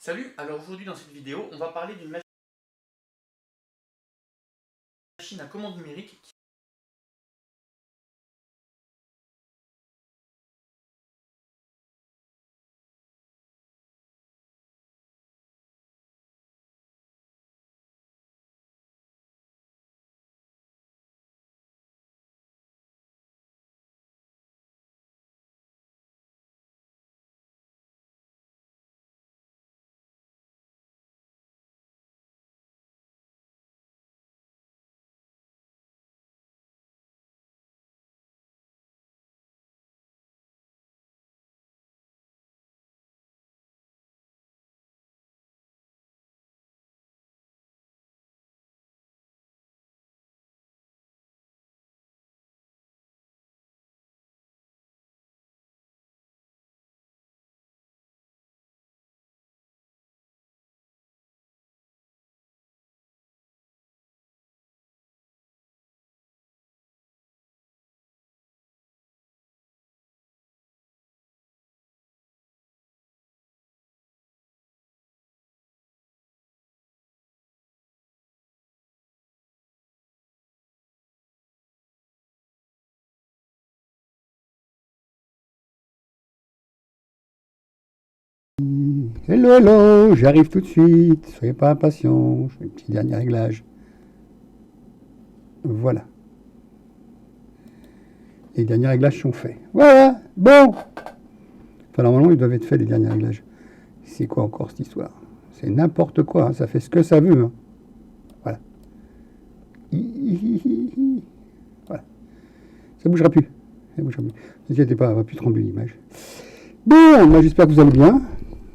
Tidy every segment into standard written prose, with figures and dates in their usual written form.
Salut, alors aujourd'hui dans cette vidéo, on va parler d'une machine à commande numérique Hello, hello, j'arrive tout de suite. Soyez pas impatients. Je fais un petit dernier réglage. Voilà. Les derniers réglages sont faits. Voilà, bon. Enfin, normalement, ils doivent être faits, les derniers réglages. C'est quoi encore cette histoire? C'est n'importe quoi, hein. Ça fait ce que ça veut, hein. Voilà. Voilà. Ça bougera plus. Ça bougera plus. Ne vous inquiétez pas, elle va plus trembler l'image. Bon, moi j'espère que vous allez bien.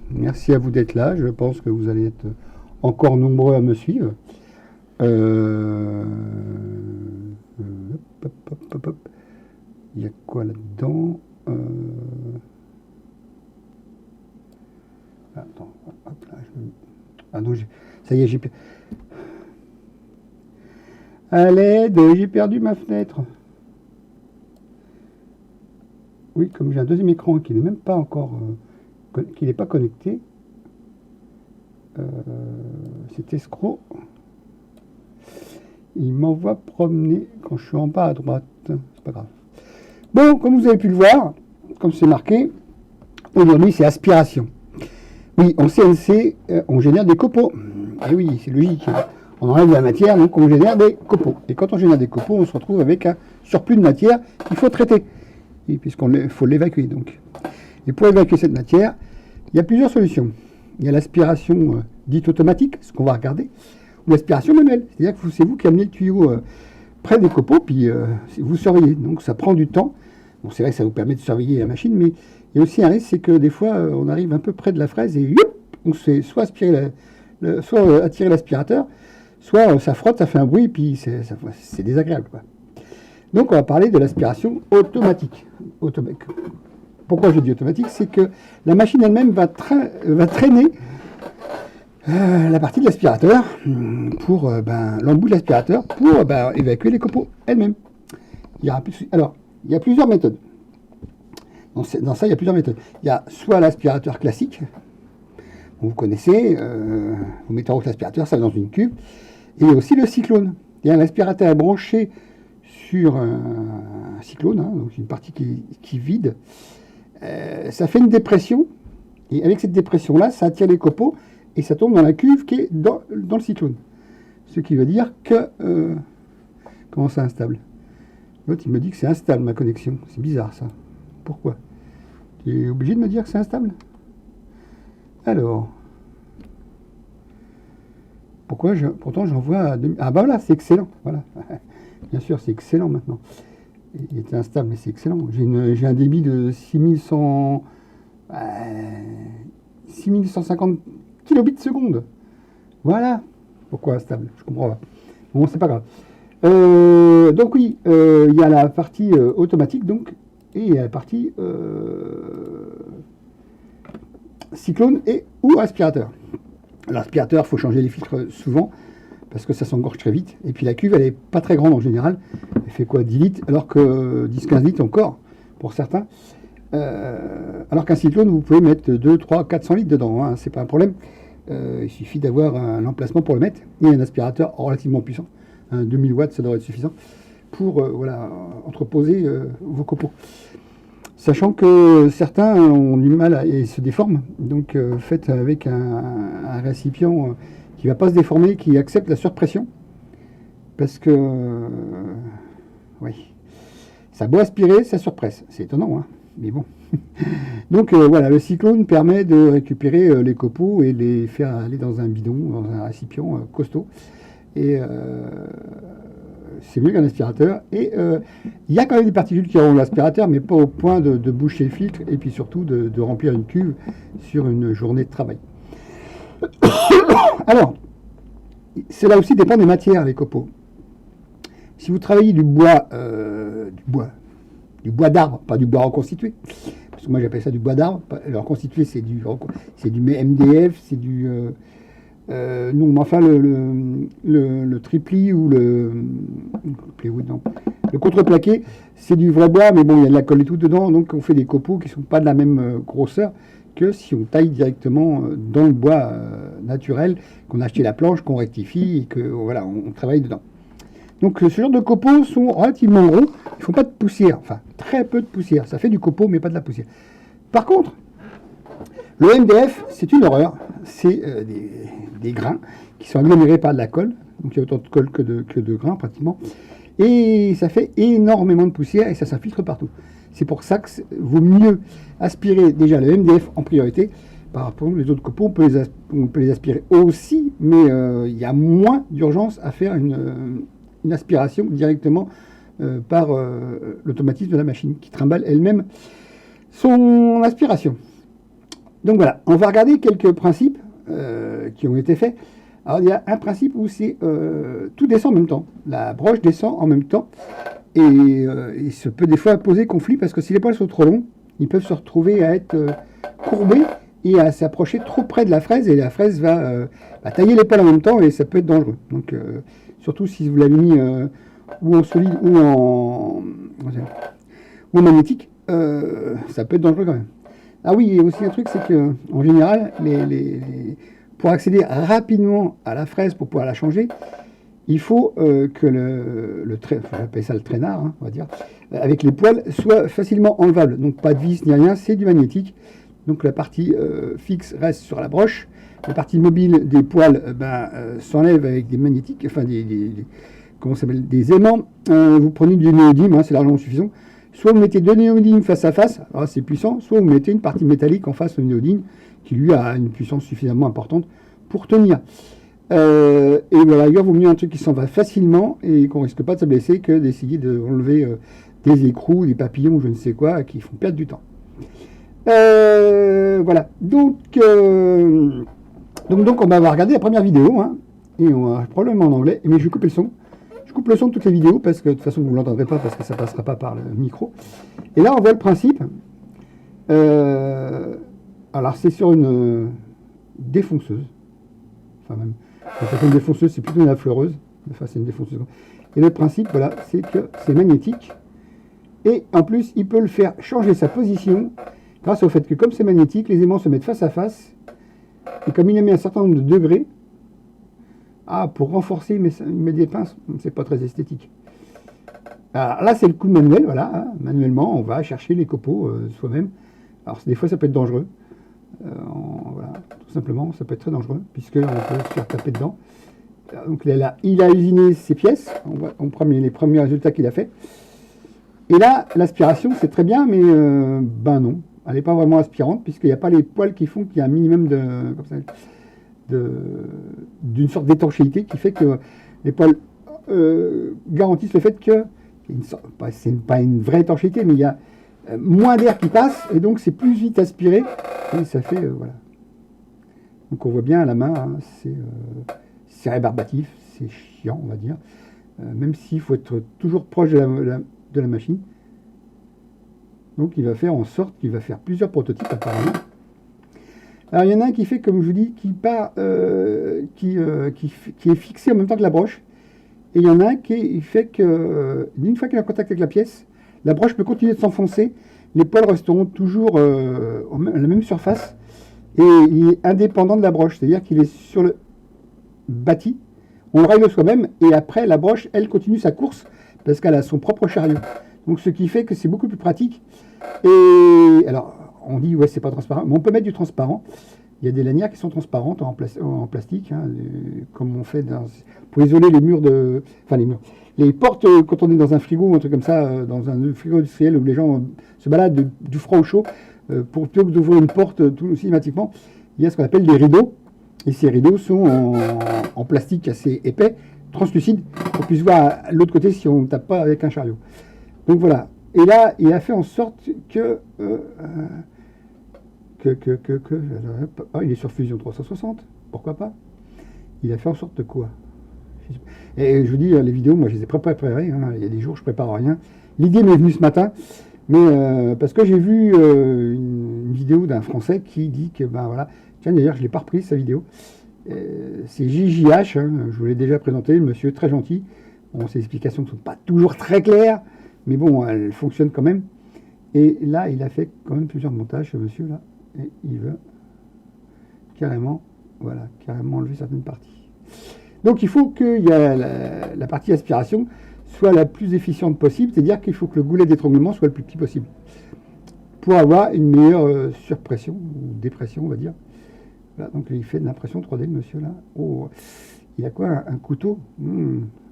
Merci à vous d'être là. Je pense que vous allez être encore nombreux à me suivre. Hop. Il y a quoi là-dedans? Attends, hop là. Ah non, ça y est, j'ai... À l'aide, j'ai perdu ma fenêtre. Oui, comme j'ai un deuxième écran qui n'est même pas encore... qui n'est pas connecté. Cet escroc, il m'envoie promener quand je suis en bas à droite. C'est pas grave. Bon, comme vous avez pu le voir, comme c'est marqué, aujourd'hui c'est aspiration. Oui, en CNC, on génère des copeaux. Ah oui, c'est logique. On enlève de la matière, donc on génère des copeaux. Et quand on génère des copeaux, on se retrouve avec un surplus de matière qu'il faut traiter. Et puisqu'il faut l'évacuer, donc. Et pour évacuer cette matière, il y a plusieurs solutions. Il y a l'aspiration dite automatique, ce qu'on va regarder, ou l'aspiration manuelle. C'est-à-dire que c'est vous qui amenez le tuyau près des copeaux, puis vous surveillez. Donc ça prend du temps. Bon, c'est vrai que ça vous permet de surveiller la machine, mais il y a aussi un risque, c'est que des fois, on arrive un peu près de la fraise et youp, on se fait soit attirer l'aspirateur, soit ça frotte, ça fait un bruit, puis c'est désagréable, quoi. Donc on va parler de l'aspiration automatique. Pourquoi je dis automatique? C'est que la machine elle-même va traîner la partie de l'aspirateur pour l'embout de l'aspirateur pour évacuer les copeaux elle-même. Alors, il y a plusieurs méthodes. Dans ça, il y a plusieurs méthodes. Il y a soit l'aspirateur classique, vous connaissez, vous mettez en route l'aspirateur, ça va dans une cuve, et il y a aussi le cyclone. L'aspirateur est branché sur un cyclone, hein, donc une partie qui vide. Ça fait une dépression, et avec cette dépression-là, ça attire les copeaux, et ça tombe dans la cuve qui est dans le cyclone. Ce qui veut dire que... comment c'est instable? L'autre, il me dit que c'est instable, ma connexion. C'est bizarre, ça. Pourquoi? Tu es obligé de me dire que c'est instable? Alors... Pourtant, j'en vois... Ah bah voilà, c'est excellent. Voilà. Bien sûr, c'est excellent maintenant. Il était instable, mais c'est excellent. J'ai un débit de 6150 kilobits seconde. Voilà. Pourquoi instable? Je comprends pas. Bon, c'est pas grave. Donc oui, il y a la partie automatique, donc, et il y a la partie cyclone ou aspirateur. L'aspirateur, il faut changer les filtres souvent, parce que ça s'engorge très vite. Et puis la cuve, elle n'est pas très grande en général. Elle fait quoi, 10 litres, alors que 10-15 litres encore, pour certains. Alors qu'un cyclone, vous pouvez mettre 2, 3, 400 litres dedans, hein, c'est pas un problème. Il suffit d'avoir un emplacement pour le mettre et un aspirateur relativement puissant. Un 2000 watts, ça devrait être suffisant pour voilà, entreposer vos copeaux. Sachant que certains ont du mal et se déforment, donc faites avec un récipient qui ne va pas se déformer, qui accepte la surpression, parce que oui, ça a beau aspirer, ça surpresse. C'est étonnant, hein, mais bon. Donc voilà, le cyclone permet de récupérer les copeaux et les faire aller dans un bidon, dans un récipient costaud. Et c'est mieux qu'un aspirateur. Et il y a quand même des particules qui auront l'aspirateur, mais pas au point de boucher le filtre et puis surtout de remplir une cuve sur une journée de travail. Alors, cela aussi dépend des matières, les copeaux. Si vous travaillez du bois d'arbre, pas du bois reconstitué, parce que moi j'appelle ça du bois d'arbre. Le reconstitué, c'est du MDF, c'est du non, mais enfin le tripli ou le contreplaqué, c'est du vrai bois, mais bon, il y a de la colle et tout dedans, donc on fait des copeaux qui ne sont pas de la même grosseur que si on taille directement dans le bois naturel, qu'on a acheté la planche, qu'on rectifie et que voilà, on travaille dedans. Donc ce genre de copeaux sont relativement gros, ils ne font pas de poussière, enfin très peu de poussière, ça fait du copeau mais pas de la poussière. Par contre, le MDF, c'est une horreur, c'est des grains qui sont agglomérés par de la colle, donc il y a autant de colle que de grains pratiquement, et ça fait énormément de poussière et ça s'infiltre partout. C'est pour ça que vaut mieux aspirer déjà le MDF en priorité. Par rapport aux autres copeaux, on peut les aspirer aussi, mais il y a moins d'urgence à faire une aspiration directement par l'automatisme de la machine qui trimballe elle-même son aspiration. Donc voilà, on va regarder quelques principes qui ont été faits. Alors il y a un principe où c'est tout descend en même temps. La broche descend en même temps et il se peut des fois poser conflit parce que si les poils sont trop longs, ils peuvent se retrouver à être courbés et à s'approcher trop près de la fraise et la fraise va tailler les poils en même temps et ça peut être dangereux. Donc surtout si vous l'avez mis ou en solide ou en magnétique, ça peut être dangereux quand même. Ah oui, il y a aussi un truc, c'est que en général, pour accéder rapidement à la fraise, pour pouvoir la changer, il faut que j'appelle ça le traînard, hein, on va dire, avec les poils, soit facilement enlevable. Donc pas de vis ni rien, c'est du magnétique. Donc la partie fixe reste sur la broche. La partie mobile des poils s'enlève avec des magnétiques, enfin comment ça s'appelle, des aimants. Vous prenez du néodyme, hein, c'est largement suffisant. Soit vous mettez deux néodymes face à face, alors c'est puissant, soit vous mettez une partie métallique en face au néodyme, qui lui a une puissance suffisamment importante pour tenir. Et voilà, il vaut mieux un truc qui s'en va facilement et qu'on risque pas de se blesser que d'essayer d'enlever des écrous, des papillons, je ne sais quoi, qui font perdre du temps. Voilà, donc on va regarder la première vidéo, hein, et on va probablement en anglais, mais je vais couper le son. Je coupe le son de toutes les vidéos parce que de toute façon vous ne l'entendrez pas parce que ça ne passera pas par le micro. Et là on voit le principe. Alors c'est sur une défonceuse. Enfin même, c'est une défonceuse, c'est plutôt une affleureuse. Enfin c'est une défonceuse. Et le principe, voilà, c'est que c'est magnétique. Et en plus, il peut le faire changer sa position grâce au fait que comme c'est magnétique, les aimants se mettent face à face. Et comme il a mis un certain nombre de degrés, pour renforcer, il met des pinces, c'est pas très esthétique. Alors là, c'est le coup de manuel, voilà. Hein. Manuellement, on va chercher les copeaux soi-même. Alors des fois, ça peut être dangereux. Voilà, tout simplement, ça peut être très dangereux, puisqu'on peut se faire taper dedans. Donc là, il a usiné ses pièces. On prend les premiers résultats qu'il a fait. Et là, l'aspiration, c'est très bien, mais non. Elle n'est pas vraiment aspirante, puisqu'il n'y a pas les poils qui font qu'il y a un minimum d'une sorte d'étanchéité qui fait que les poils garantissent le fait que c'est pas une vraie étanchéité, mais il y a moins d'air qui passe et donc c'est plus vite aspiré et ça fait voilà. Donc on voit bien à la main, hein, c'est rébarbatif, c'est chiant on va dire, même s'il faut être toujours proche de la machine. Donc il va faire en sorte qu'il va faire plusieurs prototypes apparemment. Alors il y en a un qui fait, comme je vous dis, qui est fixé en même temps que la broche. Et il y en a un qui fait que, une fois qu'il est en contact avec la pièce, la broche peut continuer de s'enfoncer. Les poils resteront toujours à la même surface. et il est indépendant de la broche, c'est-à-dire qu'il est sur le bâti, on le règle soi-même, et après la broche, elle continue sa course, parce qu'elle a son propre chariot. Donc ce qui fait que c'est beaucoup plus pratique. Et alors, on dit, ouais, c'est pas transparent, mais on peut mettre du transparent. Il y a des lanières qui sont transparentes en plastique, hein, comme on fait pour isoler les murs de... Enfin, les murs. Les portes, quand on est dans un frigo ou un truc comme ça, dans un frigo industriel où les gens se baladent du froid au chaud, plutôt que d'ouvrir une porte tout systématiquement, il y a ce qu'on appelle des rideaux. Et ces rideaux sont en plastique assez épais, translucide, pour qu'on puisse voir l'autre côté si on ne tape pas avec un chariot. Donc voilà. Et là, il a fait en sorte que... Ah, il est sur Fusion 360, pourquoi pas? Il a fait en sorte de quoi? Et je vous dis, les vidéos, moi je les ai préparées, hein. Il y a des jours je prépare rien. L'idée m'est venue ce matin, mais parce que j'ai vu une vidéo d'un Français qui dit que, ben voilà, tiens d'ailleurs je ne l'ai pas reprise sa vidéo, c'est JJH, hein, je vous l'ai déjà présenté, le monsieur très gentil. Bon, ses explications ne sont pas toujours très claires, mais bon, elles fonctionnent quand même. Et là, il a fait quand même plusieurs montages, ce monsieur-là, et il veut carrément, voilà, carrément enlever certaines parties. Donc il faut que la partie aspiration soit la plus efficiente possible, c'est-à-dire qu'il faut que le goulet d'étranglement soit le plus petit possible, pour avoir une meilleure surpression, ou dépression, on va dire. Voilà, donc il fait de l'impression 3D, le monsieur là. Oh, il a quoi, un couteau?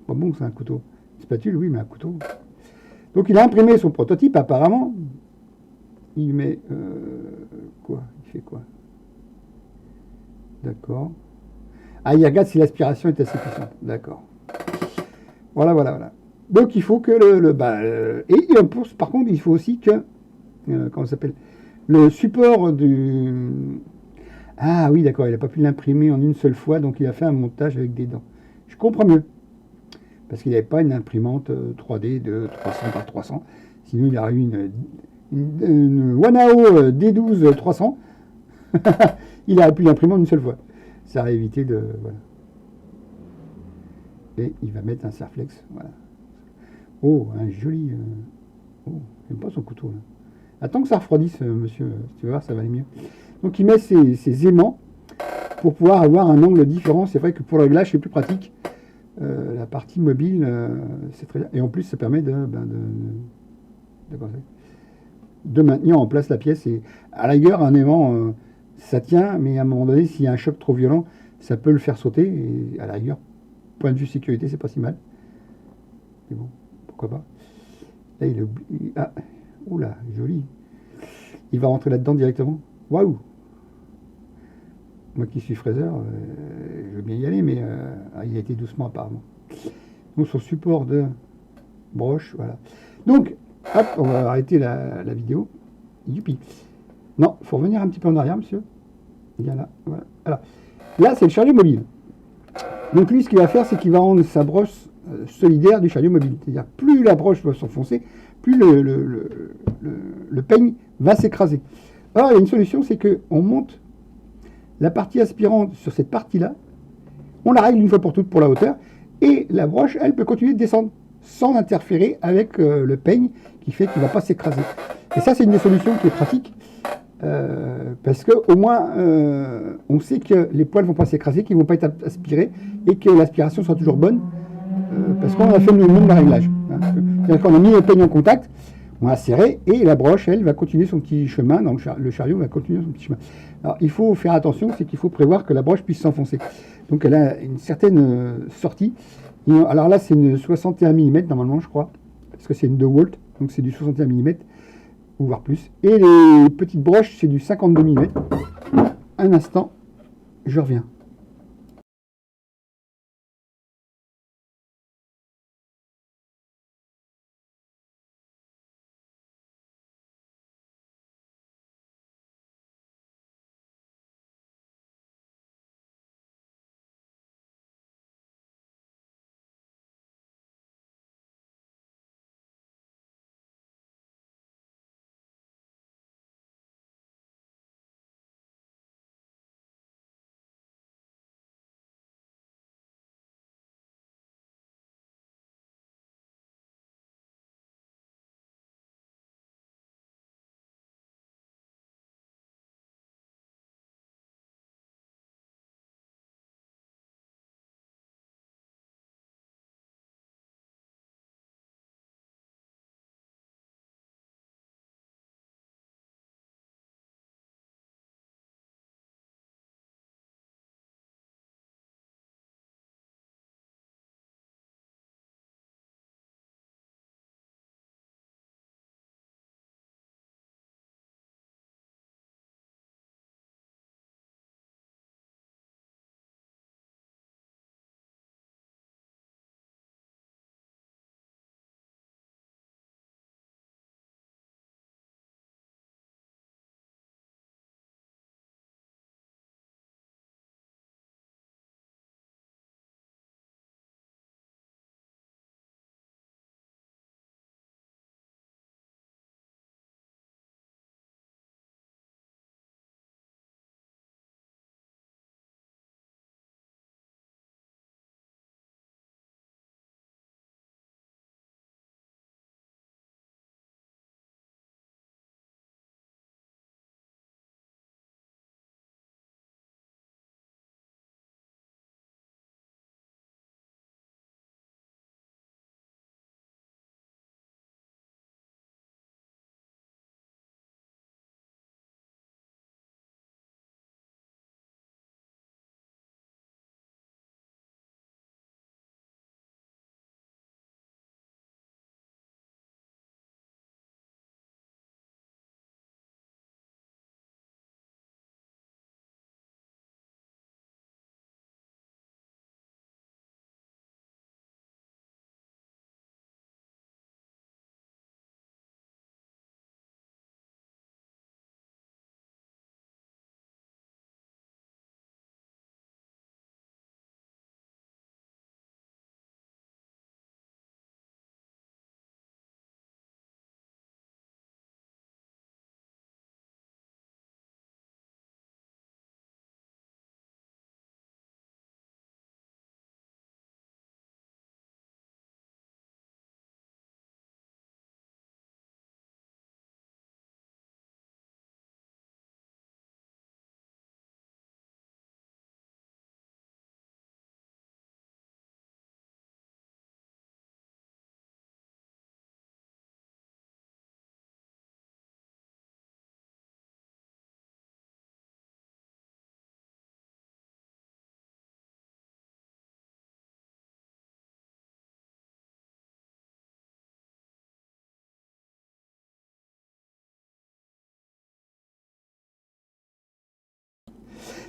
Pas bon, c'est un couteau. Une spatule, oui, mais un couteau. Donc il a imprimé son prototype, apparemment. Il met... quoi? Il fait quoi? D'accord. Ah, il regarde si l'aspiration est assez puissante. D'accord. Voilà. Donc il faut que par contre, il faut aussi que... comment ça s'appelle? Le support du... Ah oui, d'accord, il n'a pas pu l'imprimer en une seule fois, donc il a fait un montage avec des dents. Je comprends mieux. Parce qu'il n'avait pas une imprimante 3D de 300 par 300. Sinon, il aurait eu une Wanao D12 300. Il aurait pu l'imprimer en une seule fois. Ça aurait évité de... Voilà. Et il va mettre un Serflex. Voilà. Oh, un joli... Oh, j'aime pas son couteau, là. Attends que ça refroidisse, monsieur. Tu vas voir, ça va aller mieux. Donc, il met ses aimants pour pouvoir avoir un angle différent. C'est vrai que pour le réglage, c'est plus pratique. La partie mobile, c'est très bien. Et en plus, ça permet de maintenir en place la pièce. Et à la rigueur, un aimant, ça tient, mais à un moment donné, s'il y a un choc trop violent, ça peut le faire sauter. Et à la rigueur, point de vue sécurité, c'est pas si mal. Mais bon, pourquoi pas. Là, ah, oula, joli. Il va rentrer là-dedans directement. Waouh! Moi qui suis fraiseur, je veux bien y aller, mais il a été doucement apparemment. Donc son support de broche, voilà. Donc, hop, on va arrêter la vidéo. Youpi. Non, il faut revenir un petit peu en arrière, monsieur. Il y a là, voilà. Alors, là, c'est le chariot mobile. Donc lui, ce qu'il va faire, c'est qu'il va rendre sa broche solidaire du chariot mobile. C'est-à-dire, plus la broche va s'enfoncer, plus le peigne va s'écraser. Alors, il y a une solution, c'est qu'on monte la partie aspirante sur cette partie-là, on la règle une fois pour toutes pour la hauteur, et la broche, elle peut continuer de descendre sans interférer avec le peigne qui fait qu'il ne va pas s'écraser. Et ça, c'est une des solutions qui est pratique, parce qu'au moins, on sait que les poils ne vont pas s'écraser, qu'ils ne vont pas être aspirés, et que l'aspiration sera toujours bonne, parce qu'on a fait le même réglage. Hein. C'est-à-dire qu'on a mis le peigne en contact, on a serré, et la broche, elle, va continuer son petit chemin, donc le chariot va continuer son petit chemin. Alors, il faut faire attention, c'est qu'il faut prévoir que la broche puisse s'enfoncer. Donc, elle a une certaine sortie. Alors là, c'est une 61 mm, normalement, je crois, parce que c'est une 2 volts, donc c'est du 61 mm, ou voire plus. Et les petites broches, c'est du 52 mm. Un instant, je reviens.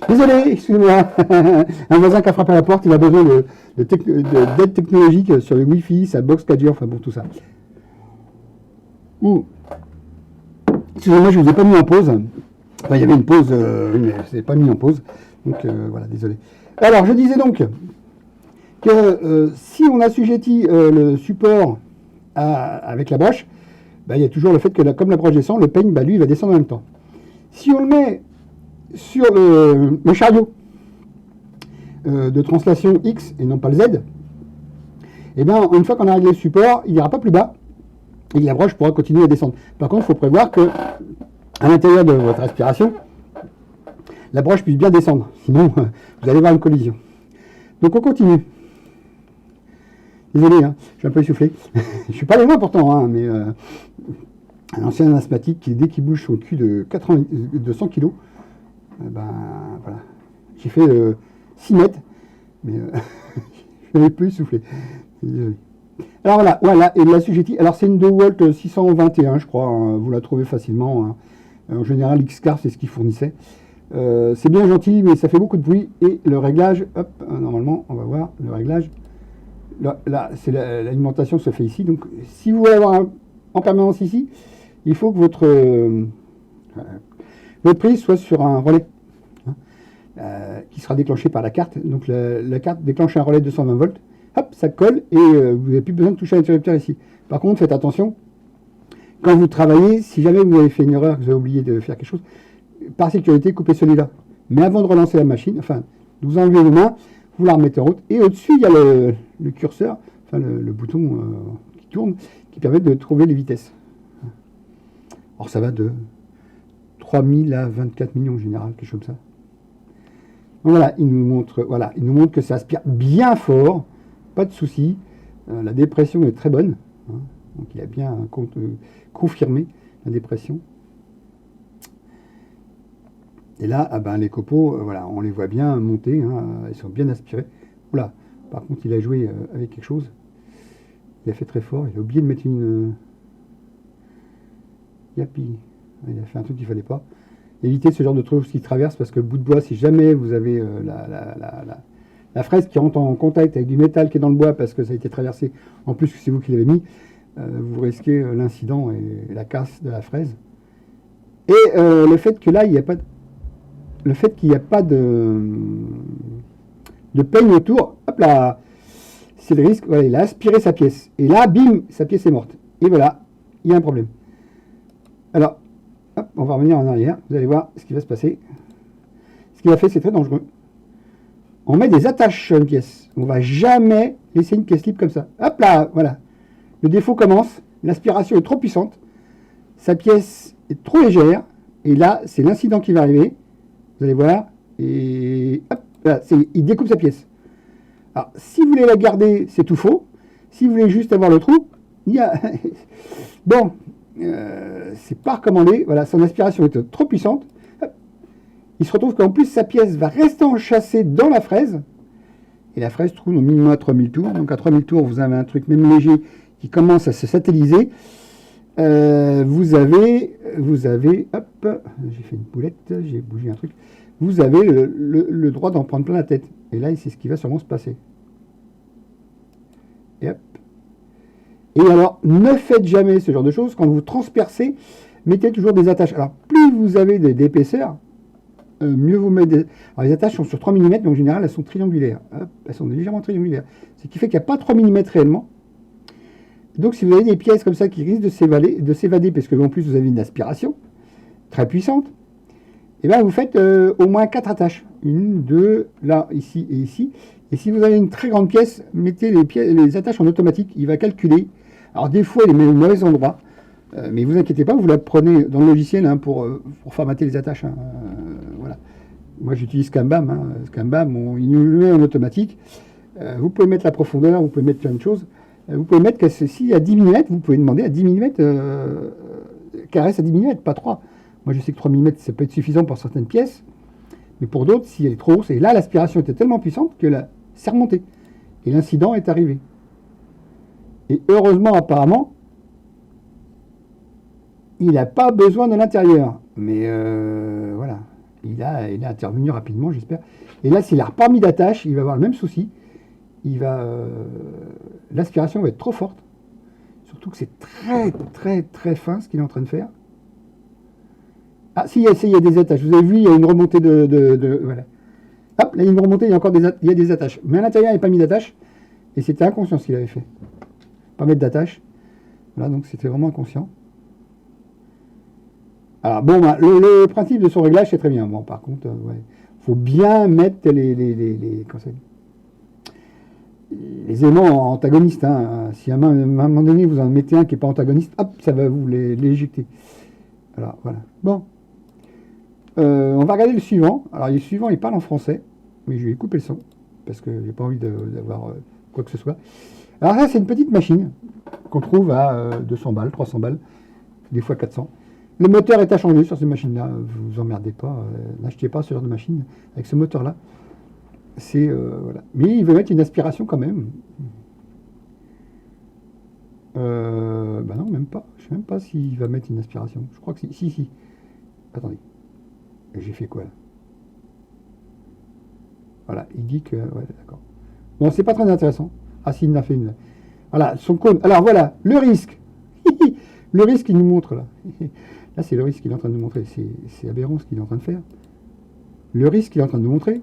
Désolé, excusez-moi. Un voisin qui a frappé à la porte, il a besoin d'aide technologique sur le Wi-Fi, sa box 4G, enfin bon, tout ça. Excusez-moi, je ne vous ai pas mis en pause. Enfin, il y avait une pause, mais je ne pas mis en pause. Donc voilà, désolé. Alors, je disais donc que si on assujettit le support avec la broche, il y a toujours le fait que comme la broche descend, le peigne, lui, il va descendre en même temps. Si on le met sur le chariot de translation X et non pas le Z, et bien, une fois qu'on a réglé le support, il n'ira pas plus bas et la broche pourra continuer à descendre. Par contre, il faut prévoir que à l'intérieur de votre aspiration, la broche puisse bien descendre. Sinon, vous allez avoir une collision. Donc, on continue. Désolé, hein, je suis un peu essoufflé. Je suis pas loin pourtant, hein, mais un ancien asthmatique qui, dès qu'il bouge son cul de 100 kg, voilà. J'ai fait 6 mètres, mais je n'avais plus essoufflé. Désolé. Alors voilà, et l'assujetti, alors c'est une 2V 621, je crois, hein, vous la trouvez facilement. Hein. En général, Xcar, c'est ce qu'il fournissait. C'est bien gentil, mais ça fait beaucoup de bruit. Et le réglage, hop, normalement, on va voir le réglage. Là c'est l'alimentation se fait ici. Donc, si vous voulez avoir en permanence ici, il faut que votre prise soit sur un relais hein, qui sera déclenché par la carte. Donc, la carte déclenche un relais de 220 volts. Hop, ça colle et vous n'avez plus besoin de toucher à l'interrupteur ici. Par contre, faites attention, quand vous travaillez, si jamais vous avez fait une erreur, que vous avez oublié de faire quelque chose, par sécurité, coupez celui-là. Mais avant de relancer la machine, enfin, vous enlevez les mains, vous la remettez en route, et au-dessus, il y a le curseur, enfin le bouton qui tourne, qui permet de trouver les vitesses. Alors ça va de 3000 à 24 millions en général, quelque chose comme ça. Donc voilà, il nous montre que ça aspire bien fort. Pas de souci, la dépression est très bonne, hein, donc il a bien confirmé la dépression. Et là, les copeaux, voilà, on les voit bien monter, hein, ils sont bien aspirés. Oula, par contre, il a joué avec quelque chose, il a fait très fort, il a oublié de mettre une... Yapi, il a fait un truc qu'il ne fallait pas. Évitez ce genre de trucs qui traversent, parce que le bout de bois, si jamais vous avez la fraise qui rentre en contact avec du métal qui est dans le bois parce que ça a été traversé, en plus que c'est vous qui l'avez mis, vous risquez l'incident et la casse de la fraise. Et le fait que là, il n'y a pas de peigne autour, hop là, c'est le risque, voilà, il a aspiré sa pièce. Et là, bim, sa pièce est morte. Et voilà, il y a un problème. Alors, hop, on va revenir en arrière, vous allez voir ce qui va se passer. Ce qu'il a fait, c'est très dangereux. On met des attaches sur une pièce. On ne va jamais laisser une pièce libre comme ça. Hop là, voilà. Le défaut commence. L'aspiration est trop puissante. Sa pièce est trop légère. Et là, c'est l'incident qui va arriver. Vous allez voir. Et hop, là, il découpe sa pièce. Alors, si vous voulez la garder, c'est tout faux. Si vous voulez juste avoir le trou, il y a... Bon, c'est pas recommandé. Voilà, son aspiration est trop puissante. Il se retrouve qu'en plus, sa pièce va rester enchâssée dans la fraise. Et la fraise tourne au minimum à 3000 tours. Donc à 3000 tours, vous avez un truc même léger qui commence à se satelliser. Vous avez, hop, j'ai fait une boulette, j'ai bougé un truc. Vous avez le droit d'en prendre plein la tête. Et là, c'est ce qui va sûrement se passer. Et hop. Et alors, ne faites jamais ce genre de choses. Quand vous transpercez, mettez toujours des attaches. Alors, plus vous avez d'épaisseur, mieux vous mettez. Alors les attaches sont sur 3 mm, mais en général elles sont triangulaires. Hop, elles sont légèrement triangulaires. Ce qui fait qu'il n'y a pas 3 mm réellement. Donc si vous avez des pièces comme ça qui risquent de s'évader, parce que en plus vous avez une aspiration très puissante, et bien vous faites au moins 4 attaches. Une, deux, là, ici et ici. Et si vous avez une très grande pièce, mettez les attaches en automatique. Il va calculer. Alors des fois il les met au mauvais endroit. Mais vous inquiétez pas, vous la prenez dans le logiciel hein, pour formater les attaches. Hein, voilà. Moi j'utilise Kanban. Hein. Kanban, il nous le met en automatique. Vous pouvez mettre la profondeur, vous pouvez mettre plein de choses. Vous pouvez mettre que s'il y a 10 mm, vous pouvez demander à 10 mm, qu'elle reste à 10 mm, pas 3. Moi je sais que 3 mm ça peut être suffisant pour certaines pièces, mais pour d'autres, si elle est trop hausse, et là l'aspiration était tellement puissante que c'est remonté. Et l'incident est arrivé. Et heureusement, apparemment, il n'a pas besoin de l'intérieur. Mais voilà. il est intervenu rapidement, j'espère. Et là, s'il n'a pas mis d'attache, il va avoir le même souci. L'aspiration va être trop forte. Surtout que c'est très, très, très fin ce qu'il est en train de faire. Ah, si, il y a des attaches. Vous avez vu, il y a une remontée voilà. Hop, là, il y a une remontée, il y a encore il y a des attaches. Mais à l'intérieur, il n'y a pas mis d'attache. Et c'était inconscient ce qu'il avait fait. Pas mettre d'attache. Voilà, donc c'était vraiment inconscient. Alors, bon, ben, le principe de son réglage, c'est très bien. Bon, par contre, ouais, faut bien mettre les éléments antagonistes. Hein. Si à un moment donné, vous en mettez un qui n'est pas antagoniste, hop, ça va vous l'éjecter. Alors, voilà. Bon. On va regarder le suivant. Alors, le suivant, il parle en français, mais je vais couper le son, parce que j'ai pas envie d'avoir quoi que ce soit. Alors là, c'est une petite machine qu'on trouve à 200 balles, 300 balles, des fois 400. Le moteur est à changer sur ces machines-là. Vous vous emmerdez pas, n'achetez pas ce genre de machine avec ce moteur-là. C'est voilà. Mais il veut mettre une aspiration quand même. Bah non, même pas. Je sais même pas s'il va mettre une aspiration. Je crois que si. Attendez. J'ai fait quoi là? Voilà, il dit que... Ouais, d'accord. Bon, c'est pas très intéressant. Ah, s'il en a fait une. Voilà, son cône. Alors voilà, le risque. Le risque qu'il nous montre là. Là, c'est le risque qu'il est en train de nous montrer. C'est aberrant ce qu'il est en train de faire. Le risque qu'il est en train de nous montrer,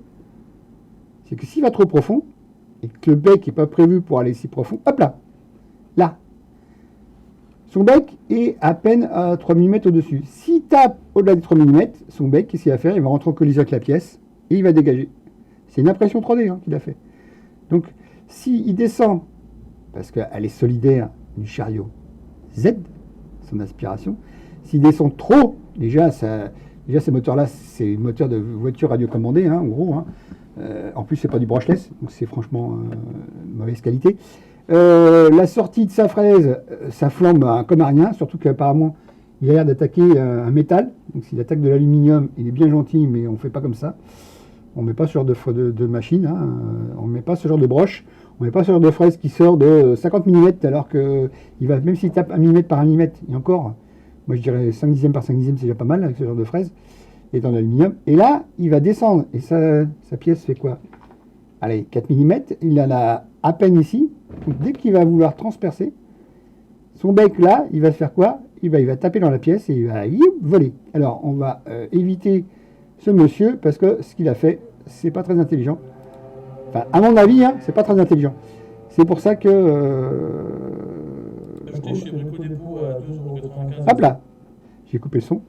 c'est que s'il va trop profond, et que le bec n'est pas prévu pour aller si profond, hop là, là, son bec est à peine à 3 mm au-dessus. S'il tape au-delà des 3 mm, son bec, qu'est-ce qu'il va faire? Il va rentrer en collision avec la pièce et il va dégager. C'est une impression 3D hein, qu'il a fait. Donc, s'il descend, parce qu'elle est solidaire du chariot Z, son aspiration, s'il descend trop, déjà ces moteurs-là, c'est un moteur de voiture radiocommandée, hein, en gros. Hein. En plus, c'est pas du brushless, donc c'est franchement mauvaise qualité. La sortie de sa fraise, ça flambe comme à rien, surtout qu'apparemment, il a l'air d'attaquer un métal. Donc s'il attaque de l'aluminium, il est bien gentil, mais on ne fait pas comme ça. On ne met pas ce genre de machine, hein. On ne met pas ce genre de broche, on ne met pas ce genre de fraise qui sort de 50 mm, alors que même s'il tape 1 mm par 1 mm, et encore, moi je dirais 5 dixièmes par 5 dixièmes, c'est déjà pas mal avec ce genre de fraise, et en aluminium. Et là, il va descendre, et sa pièce fait quoi? Allez, 4 mm, il en a à peine ici. Donc, dès qu'il va vouloir transpercer, son bec là, il va se faire quoi? Il va taper dans la pièce et il va voler. Alors, on va éviter ce monsieur parce que ce qu'il a fait, c'est pas très intelligent. Enfin, à mon avis, hein, c'est pas très intelligent. C'est pour ça que. Acheté chez Brico Dépôt à 12,95 €. Hop là, j'ai coupé le son.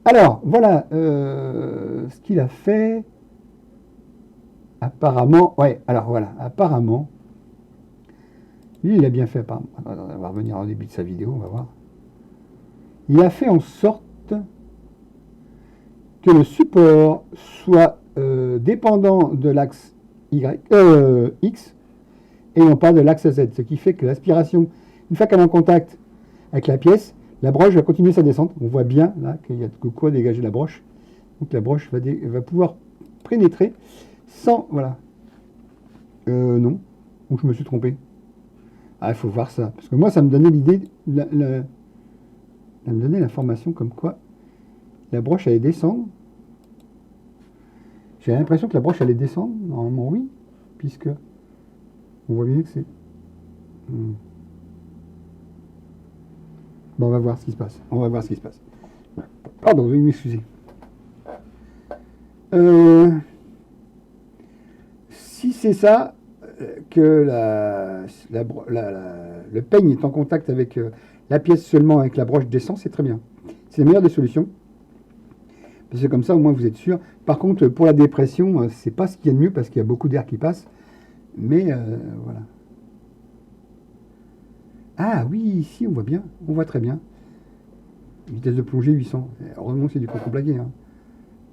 Alors, voilà ce qu'il a fait. Apparemment, ouais, alors voilà, apparemment, lui, il a bien fait, apparemment. On va revenir au début de sa vidéo, on va voir. Il a fait en sorte que le support soit dépendant de l'axe X et non pas de l'axe Z, ce qui fait que l'aspiration, une fois qu'elle est en contact avec la pièce, la broche va continuer sa descente. On voit bien là qu'il y a de quoi dégager la broche. Donc la broche va pouvoir pénétrer sans... Voilà. Non. Ou je me suis trompé. Ah, il faut voir ça. Parce que moi, ça me donnait l'idée... Ça me donnait l'information comme quoi la broche allait descendre. J'ai l'impression que la broche allait descendre. Normalement, oui. Puisque... On voit bien que c'est... Bon, on va voir ce qui se passe. On va voir ce qui se passe. Pardon, veuillez m'excuser. Si c'est ça, que le peigne est en contact avec la pièce seulement, avec la broche descend, c'est très bien. C'est la meilleure des solutions. Parce que comme ça, au moins, vous êtes sûr. Par contre, pour la dépression, c'est pas ce qu'il y a de mieux parce qu'il y a beaucoup d'air qui passe. Mais voilà. Ah oui, ici, on voit bien. On voit très bien. Vitesse de plongée 800. Heureusement que c'est du contreplaqué. Hein.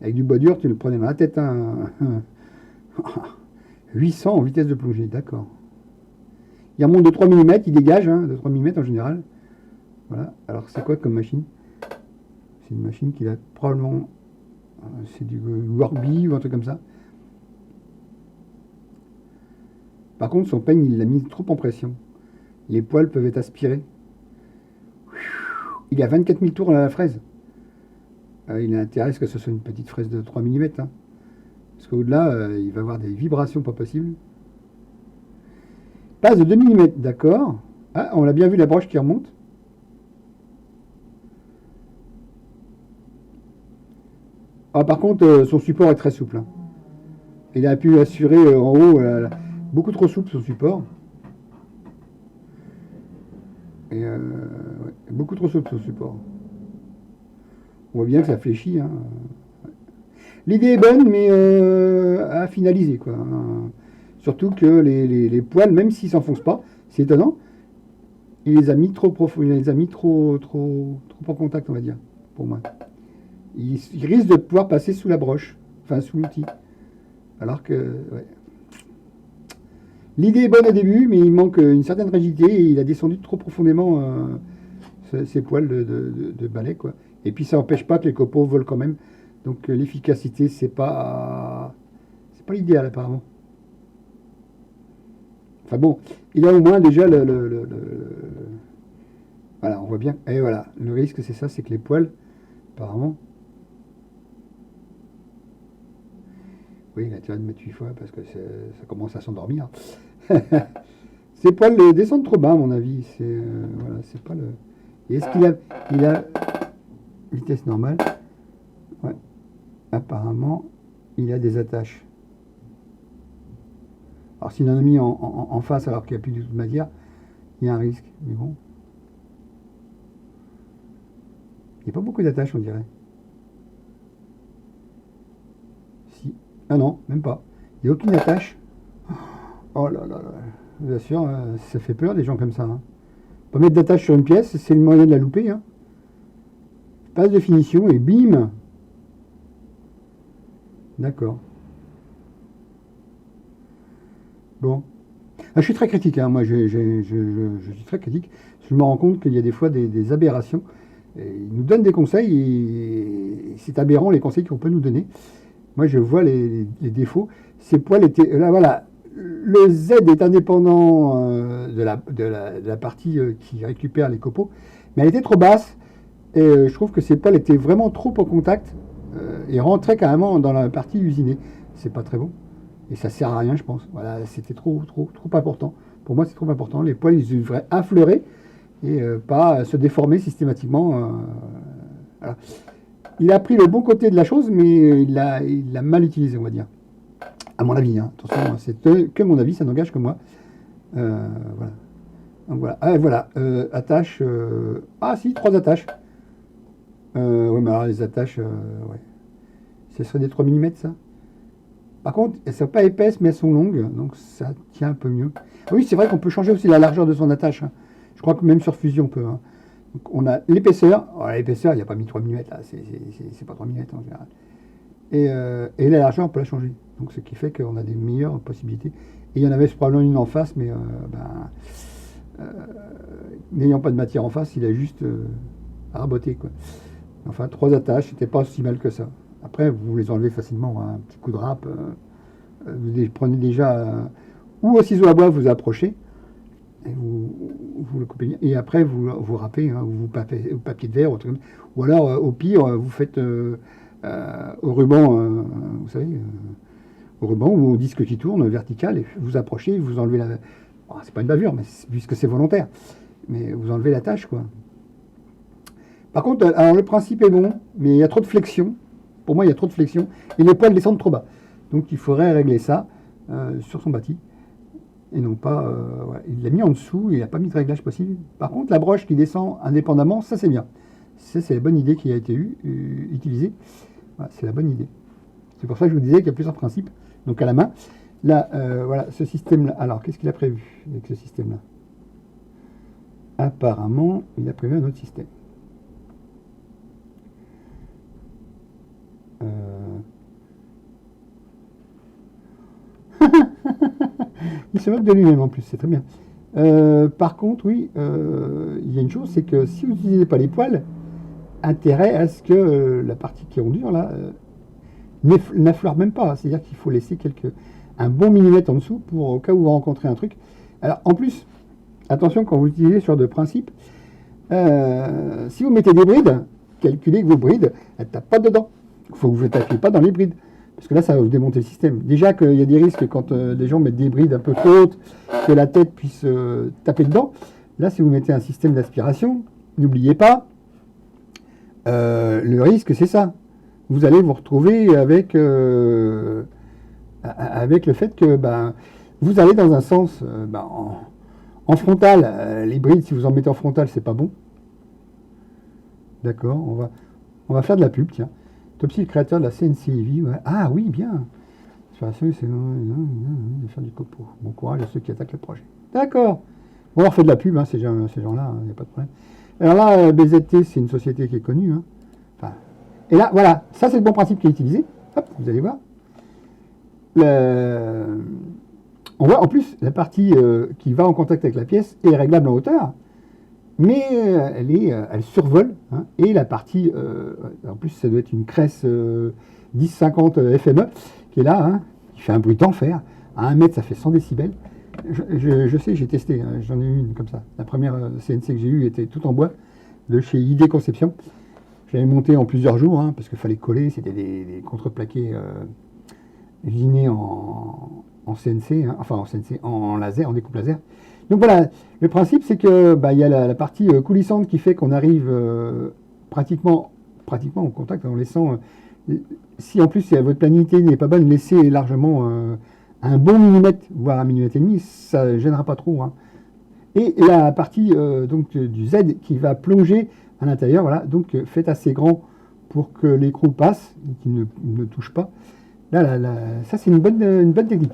Avec du bois dur, tu le prenais dans la tête. Hein. 800 en vitesse de plongée, d'accord. Il remonte de 3 mm, il dégage, hein, de 3 mm en général. Voilà. Alors, c'est quoi comme machine? C'est une machine qui a probablement... c'est du Warby ou un truc comme ça. Par contre, son peigne, il l'a mis trop en pression. Les poils peuvent être aspirés. Il a 24 000 tours à la fraise. il a intérêt à ce que ce soit une petite fraise de 3 mm. Hein. Parce qu'au-delà, il va y avoir des vibrations pas possibles. Passe de 2 mm, d'accord. Ah, on l'a bien vu, la broche qui remonte. Ah, par contre, son support est très souple. Hein. Il a pu assurer en haut, beaucoup trop souple son support. Et ouais, beaucoup trop souple son support. On voit bien que ça fléchit. Hein. L'idée est bonne, mais à finaliser, quoi. Hein. Surtout que les poils, même s'ils s'enfoncent pas, c'est étonnant, il les a mis trop profond, il les a mis trop en contact, on va dire, pour moi. Il risque de pouvoir passer sous la broche, enfin sous l'outil. Alors que, ouais. L'idée est bonne au début, mais il manque une certaine rigidité et il a descendu trop profondément ses poils de balai, quoi. Et puis ça n'empêche pas que les copeaux volent quand même. Donc l'efficacité, c'est pas l'idéal apparemment. Enfin bon, il a au moins déjà voilà, on voit bien. Et voilà, le risque c'est ça, c'est que les poils, apparemment. Oui, il a intérêt de mettre 8 fois parce que ça commence à s'endormir. Ces poils descendent trop bas à mon avis. Voilà, c'est pas le. Et est-ce qu'il a vitesse normale? Ouais. Apparemment, il a des attaches. Alors s'il en a mis en face alors qu'il n'y a plus du tout de matière, il y a un risque. Mais bon. Il n'y a pas beaucoup d'attaches, on dirait. Si. Ah non, même pas. Il n'y a aucune attache. Oh là là là. Je vous assure, ça fait peur des gens comme ça. Hein. Pas mettre d'attache sur une pièce, c'est le moyen de la louper. Hein. Passe de finition et bim. D'accord. Bon. Ah, je suis très critique, hein. Moi je suis très critique. Je me rends compte qu'il y a des fois des aberrations. Et ils nous donnent des conseils et c'est aberrant les conseils qu'on peut nous donner. Moi je vois les défauts. Ces poils étaient. Là voilà. Le Z est indépendant de la partie qui récupère les copeaux, mais elle était trop basse et je trouve que ces poils étaient vraiment trop en contact et rentraient carrément dans la partie usinée. C'est pas très bon et ça sert à rien, je pense. Voilà, c'était trop important. Pour moi, c'est trop important. Les poils, ils devraient affleurer et pas se déformer systématiquement. Voilà. Il a pris le bon côté de la chose, mais il l'a mal utilisé, on va dire. À mon avis, hein. Attention, c'est que mon avis, ça n'engage que moi. Voilà. Donc voilà. Ah, voilà. Attache. Ah si, 3 attaches. Oui, mais alors les attaches, ouais. Ce serait des 3 mm, ça. Par contre, elles ne sont pas épaisses, mais elles sont longues, donc ça tient un peu mieux. Ah oui, c'est vrai qu'on peut changer aussi la largeur de son attache. Hein. Je crois que même sur fusion, on peut. Hein. Donc on a l'épaisseur. Oh, l'épaisseur, il n'y a pas mis 3 mm, là. C'est pas 3 mm en général. Et la largeur, on peut la changer. Donc, ce qui fait qu'on a des meilleures possibilités. Et il y en avait probablement une en face, mais n'ayant pas de matière en face, il a juste raboté, quoi. Enfin, 3 attaches, c'était pas si mal que ça. Après, vous les enlevez facilement, hein, un petit coup de râpe. Vous les prenez déjà ou au ciseau à bois, vous approchez, et vous le coupez bien. Et après, vous râpez, hein, ou vous papier de verre, ou alors, au pire, vous faites au ruban, vous savez, au ruban ou au disque qui tourne vertical, et vous approchez, vous enlevez la. Bon, c'est pas une bavure, mais puisque c'est volontaire, mais vous enlevez la tâche, quoi. Par contre, alors le principe est bon, mais il y a trop de flexion. Pour moi, il y a trop de flexion et les poils descendent trop bas. Donc, il faudrait régler ça sur son bâti et non pas. Ouais. Il l'a mis en dessous, il n'a pas mis de réglage possible. Par contre, la broche qui descend indépendamment, ça c'est bien. Ça, c'est la bonne idée qui a été utilisée. Voilà, c'est la bonne idée. C'est pour ça que je vous disais qu'il y a plusieurs principes. Donc à la main. Là, voilà, ce système-là. Alors, qu'est-ce qu'il a prévu avec ce système-là? Apparemment, il a prévu un autre système. Il se moque de lui-même en plus, c'est très bien. Par contre, oui, il y a une chose, c'est que si vous n'utilisez pas les poils, intérêt à ce que la partie qui est en dur là n'affleure même pas. C'est-à-dire qu'il faut laisser un bon millimètre en dessous pour au cas où vous rencontrez un truc. Alors en plus, attention quand vous utilisez ce genre de principe, si vous mettez des brides, calculer que vos brides, elles ne tapent pas dedans. Il faut que vous ne tapiez pas dans les brides. Parce que là, ça va vous démonter le système. Déjà qu'il y a des risques quand les gens mettent des brides un peu trop hautes, que la tête puisse taper dedans. Là, si vous mettez un système d'aspiration, n'oubliez pas, le risque, c'est ça. Vous allez vous retrouver avec le fait que vous allez dans un sens en frontal. Les brides, si vous en mettez en frontal, c'est pas bon. D'accord, on va faire de la pub, tiens. Topsy, le créateur de la CNCEV. Ouais. Ah oui, bien. Aspiration, c'est de faire du copeau. Bon courage à ceux qui attaquent le projet. D'accord. On leur fait de la pub, hein, ces gens-là, il n'y a pas de problème. Alors là, BZT, c'est une société qui est connue. Hein. Enfin, et là, voilà, ça c'est le bon principe qui est utilisé. Hop, vous allez voir. On voit en plus la partie qui va en contact avec la pièce est réglable en hauteur, mais elle survole. Hein, et la partie, en plus ça doit être une Cress 1050 FME qui est là, hein, qui fait un bruit d'enfer. À 1 mètre, ça fait 100 décibels. Je sais, j'ai testé, hein, j'en ai eu une comme ça. La première CNC que j'ai eue était toute en bois, de chez ID Conception. J'avais monté en plusieurs jours, hein, parce qu'il fallait coller, c'était des contreplaqués linés en CNC, hein, enfin en CNC, en laser, en découpe laser. Donc voilà, le principe c'est que y a la partie coulissante qui fait qu'on arrive pratiquement au contact en laissant, si en plus votre planité n'est pas bonne, laissez largement un bon millimètre, voire 1,5 millimètre, ça ne gênera pas trop. Hein. Et la partie donc, du Z qui va plonger à l'intérieur, voilà, donc faites assez grand pour que l'écrou passe, qu'il ne touche pas. Là, ça c'est une bonne technique.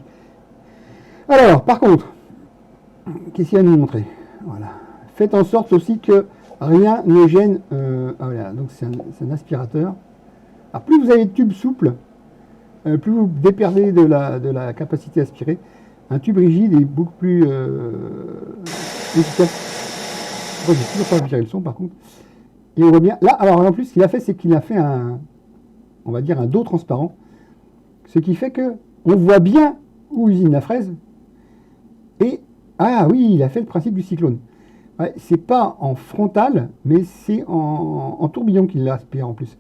Alors, par contre, qu'est-ce qu'il va nous montrer? Voilà. Faites en sorte aussi que rien ne gêne. Voilà, donc c'est un aspirateur. Alors, plus vous avez de tubes souples, plus vous déperdez de la capacité à aspirer. Un tube rigide est beaucoup plus efficace. Moi, j'ai toujours pas viré le son, par contre. Et on voit bien. Là, alors en plus, ce qu'il a fait, c'est qu'il a fait on va dire un dos transparent, ce qui fait que on voit bien où usine la fraise. Et ah oui, il a fait le principe du cyclone. Ouais, c'est pas en frontal, mais c'est en tourbillon qu'il l'aspire en plus.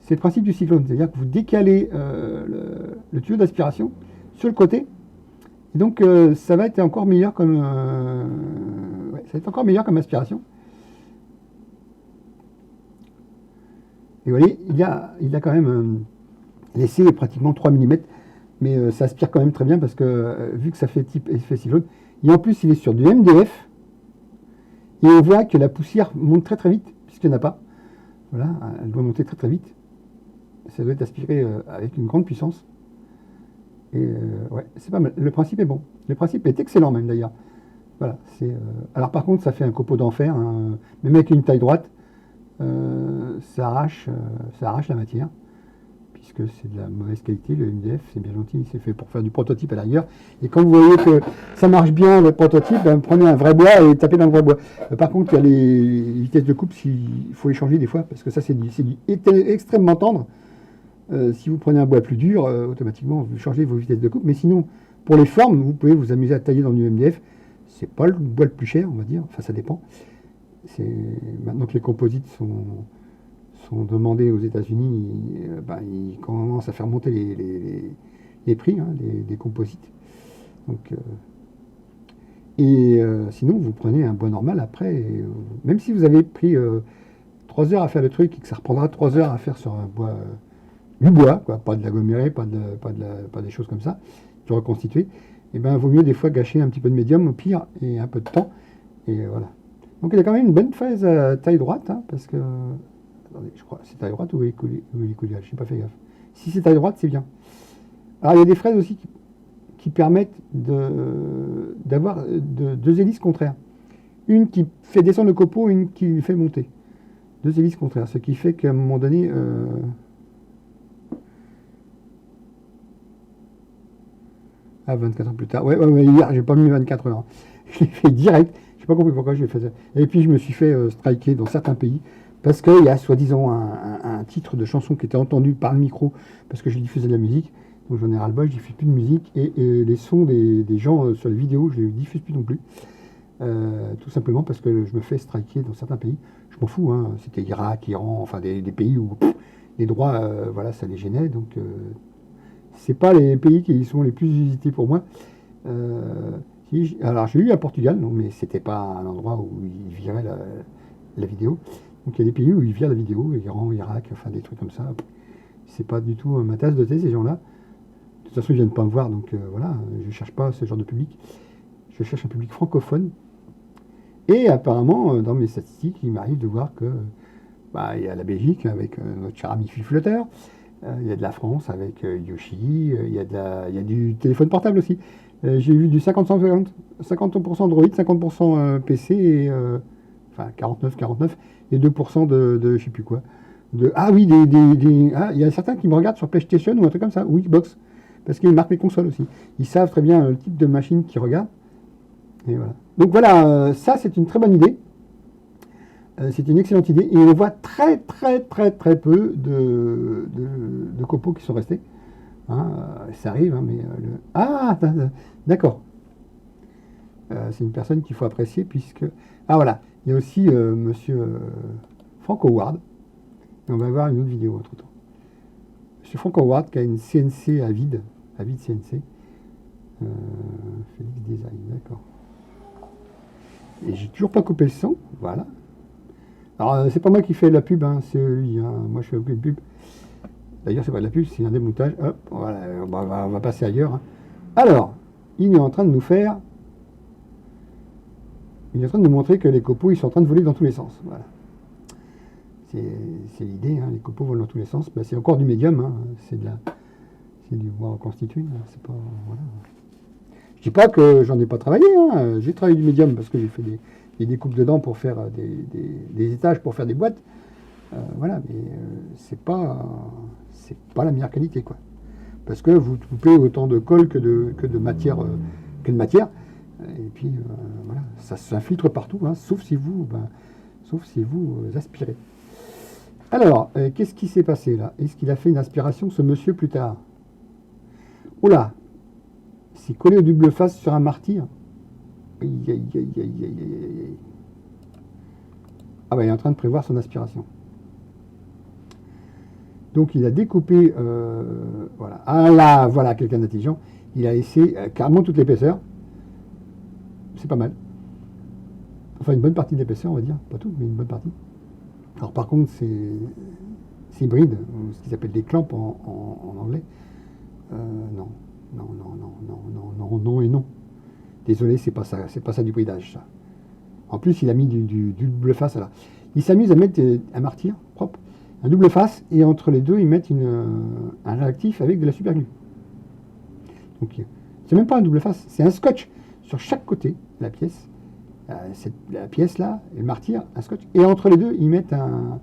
C'est le principe du cyclone, c'est-à-dire que vous décalez le tuyau d'aspiration sur le côté, et donc ça va être encore meilleur comme aspiration. Et vous voyez, il a quand même laissé pratiquement 3 mm, mais ça aspire quand même très bien parce que vu que ça fait type effet cyclone, et en plus il est sur du MDF, et on voit que la poussière monte très très vite, puisqu'il n'y en a pas. Voilà, elle doit monter très très vite. Ça doit être aspiré avec une grande puissance. Et ouais, c'est pas mal. Le principe est bon. Le principe est excellent même d'ailleurs. Voilà. Alors par contre, ça fait un copeau d'enfer, hein. Même avec une taille droite, ça arrache la matière, puisque c'est de la mauvaise qualité. Le MDF, c'est bien gentil, c'est fait pour faire du prototype à l'arrière. Et quand vous voyez que ça marche bien, le prototype, prenez un vrai bois et tapez dans le vrai bois. Par contre, il y a les vitesses de coupe, il faut les changer des fois, parce que ça, c'est extrêmement tendre. Si vous prenez un bois plus dur, automatiquement, vous changez vos vitesses de coupe. Mais sinon, pour les formes, vous pouvez vous amuser à tailler dans du MDF. C'est pas le bois le plus cher, on va dire. Enfin, ça dépend. Maintenant que les composites sont demandés aux États-Unis, ils commencent à faire monter les prix, hein, des composites. Donc, sinon, vous prenez un bois normal après. Même si vous avez pris 3 heures à faire le truc et que ça reprendra 3 heures à faire sur un bois, du bois, quoi, pas de l'agglomérer, pas des choses comme ça, du reconstitué, et vaut mieux des fois gâcher un petit peu de médium au pire et un peu de temps. Et voilà. Donc il y a quand même une bonne phase à taille droite, hein, parce que. Attendez, je crois, c'est taille droite ou hélicoidale, je n'ai pas fait gaffe. Si c'est taille droite, c'est bien. Alors il y a des fraises aussi qui permettent d'avoir 2 hélices contraires. Une qui fait descendre le copeau, une qui le fait monter. 2 hélices contraires, ce qui fait qu'à un moment donné. Ah, 24 heures plus tard. Ouais, hier, j'ai pas mis 24 heures. Je l'ai fait direct. Je n'ai pas compris pourquoi je l'ai fait ça. Et puis, je me suis fait striker dans certains pays parce qu'il y a soi-disant un titre de chanson qui était entendu par le micro parce que je diffusais de la musique. Donc, j'en ai ras-le-bol, je diffuse plus de musique. Et les sons des gens sur les vidéos, je les diffuse plus non plus. tout simplement parce que je me fais striker dans certains pays. Je m'en fous, hein. C'était Irak, Iran, enfin des pays où les droits, voilà, ça les gênait. Donc, c'est pas les pays qui sont les plus visités pour moi. Alors, j'ai eu à Portugal, non, mais c'était pas un endroit où ils viraient la vidéo. Donc, il y a des pays où ils virent la vidéo, Iran, Irak, enfin des trucs comme ça. C'est pas du tout ma tasse de thé, ces gens-là. De toute façon, ils viennent pas me voir, donc voilà, je cherche pas ce genre de public. Je cherche un public francophone. Et apparemment, dans mes statistiques, il m'arrive de voir que il y a la Belgique avec notre cher ami Flutteur, il y a de la France avec Yoshi, il y a du téléphone portable aussi. J'ai vu du 50%, 50% Android, 50% PC, et, enfin 49, et 2% de je sais plus quoi. Ah oui, il y a certains qui me regardent sur PlayStation ou un truc comme ça, ou Xbox, parce qu'ils marquent les consoles aussi. Ils savent très bien le type de machine qu'ils regardent. Et voilà. Donc voilà, ça c'est une très bonne idée. C'est une excellente idée. Et on voit très peu de copeaux qui sont restés. Hein, ça arrive, hein, mais Ah, d'accord. C'est une personne qu'il faut apprécier puisque... Ah voilà, il y a aussi monsieur Frank Howard. Et on va voir une autre vidéo entre-temps. Monsieur Frank Howard qui a une CNC à vide CNC. Félix Design, d'accord. Et j'ai toujours pas coupé le son, voilà. Alors, c'est pas moi qui fais la pub, hein, c'est lui. Hein. Moi, je fais aucune pub. D'ailleurs, c'est pas de la pub, c'est un démontage. Hop, voilà, on va passer ailleurs. Hein. Alors, il est en train de nous faire... Il est en train de nous montrer que les copeaux, ils sont en train de voler dans tous les sens. Voilà. C'est l'idée, hein, les copeaux volent dans tous les sens. Ben, c'est encore du médium, hein, c'est du bois reconstitué. Hein, c'est pas... Voilà. Je dis pas que j'en ai pas travaillé, hein. J'ai travaillé du médium parce que j'ai fait des découpes dedans pour faire des étages, pour faire des boîtes. Voilà, mais c'est pas la meilleure qualité, quoi. Parce que vous coupez autant de colle que de matière. Et puis voilà, ça s'infiltre partout, hein, sauf si vous aspirez. Alors, qu'est-ce qui s'est passé là? Est-ce qu'il a fait une aspiration, ce monsieur, plus tard? Oh là, c'est collé au double face sur un martyr. Aïe. Ah bah il est en train de prévoir son aspiration. Donc il a découpé, voilà. Ah là, voilà quelqu'un d'intelligent. Il a laissé carrément toute l'épaisseur. C'est pas mal. Enfin une bonne partie de l'épaisseur, on va dire. Pas toute, mais une bonne partie. Alors par contre, c'est hybride, ce qu'ils appellent des clamps en anglais. Non et non. Désolé, c'est pas ça du bridage, ça. En plus, il a mis du double face là. Il s'amuse à mettre un martyr propre, un double face, et entre les deux, ils mettent un réactif avec de la superglue. Donc, c'est même pas un double face, c'est un scotch sur chaque côté de la pièce. La pièce là, et le martyr, un scotch, et entre les deux, ils mettent un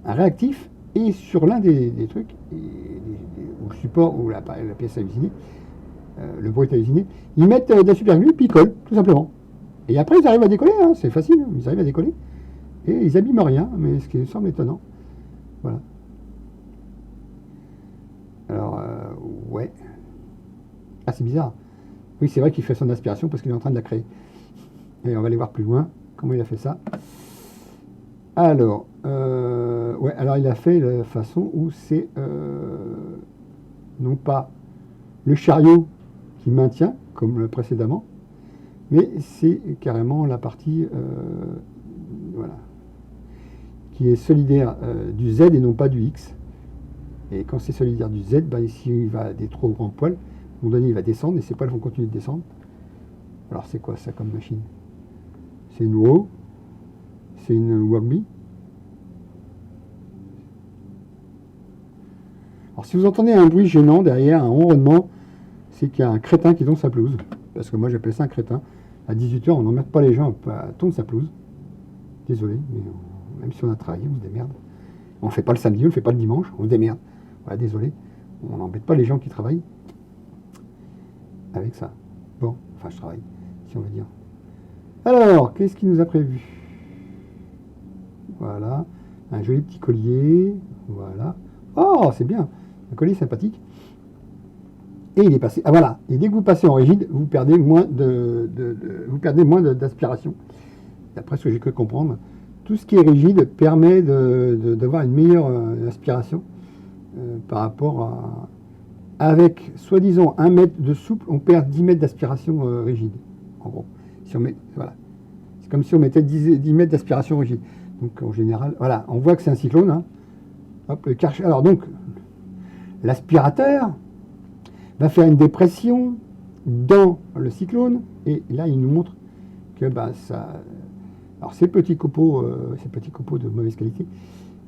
réactif, et sur l'un des trucs, ou le support, ou la pièce à usiner, le bruit à usiner, ils mettent de la superglue, puis ils collent, tout simplement. Et après, ils arrivent à décoller, hein, c'est facile, ils arrivent à décoller. Et ils abîment rien, mais ce qui semble étonnant. Voilà. Alors, ouais. Ah, c'est bizarre. Oui, c'est vrai qu'il fait son aspiration parce qu'il est en train de la créer. Et on va aller voir plus loin comment il a fait ça. Alors, ouais, alors il a fait la façon où c'est non pas le chariot qui maintient, comme précédemment, mais c'est carrément la partie voilà, qui est solidaire du Z et non pas du X. Et quand c'est solidaire du Z, ben ici il va à des trop grands poils, à un moment donné il va descendre et ces poils vont continuer de descendre. Alors c'est quoi ça comme machine? C'est une WOW, c'est une Wagby. Alors si vous entendez un bruit gênant derrière, un ronronnement, c'est qu'il y a un crétin qui tombe sa pelouse. Parce que moi j'appelle ça un crétin. À 18h, on n'emmerde pas les gens à tondre sa pelouse. Désolé, mais même si on a travaillé, on se démerde. On ne fait pas le samedi, on ne fait pas le dimanche, on se démerde. Voilà, désolé. On n'embête pas les gens qui travaillent avec ça. Bon, enfin je travaille, si on veut dire. Alors, qu'est-ce qu'il nous a prévu? Voilà, un joli petit collier. Voilà. Oh, c'est bien, un collier sympathique. Et il est passé. Ah voilà. Et dès que vous passez en rigide, vous perdez moins d'aspiration. D'après ce que j'ai cru comprendre, tout ce qui est rigide permet d'avoir une meilleure aspiration par rapport à. Avec soi-disant 1 mètre de souple, on perd 10 mètres d'aspiration rigide. En gros. Si on met, voilà. C'est comme si on mettait 10 mètres d'aspiration rigide. Donc en général, voilà, on voit que c'est un cyclone. Hein. Hop, le Karcher. Alors donc, l'aspirateur va faire une dépression dans le cyclone, et là il nous montre que bah, ça. Alors ces petits copeaux de mauvaise qualité,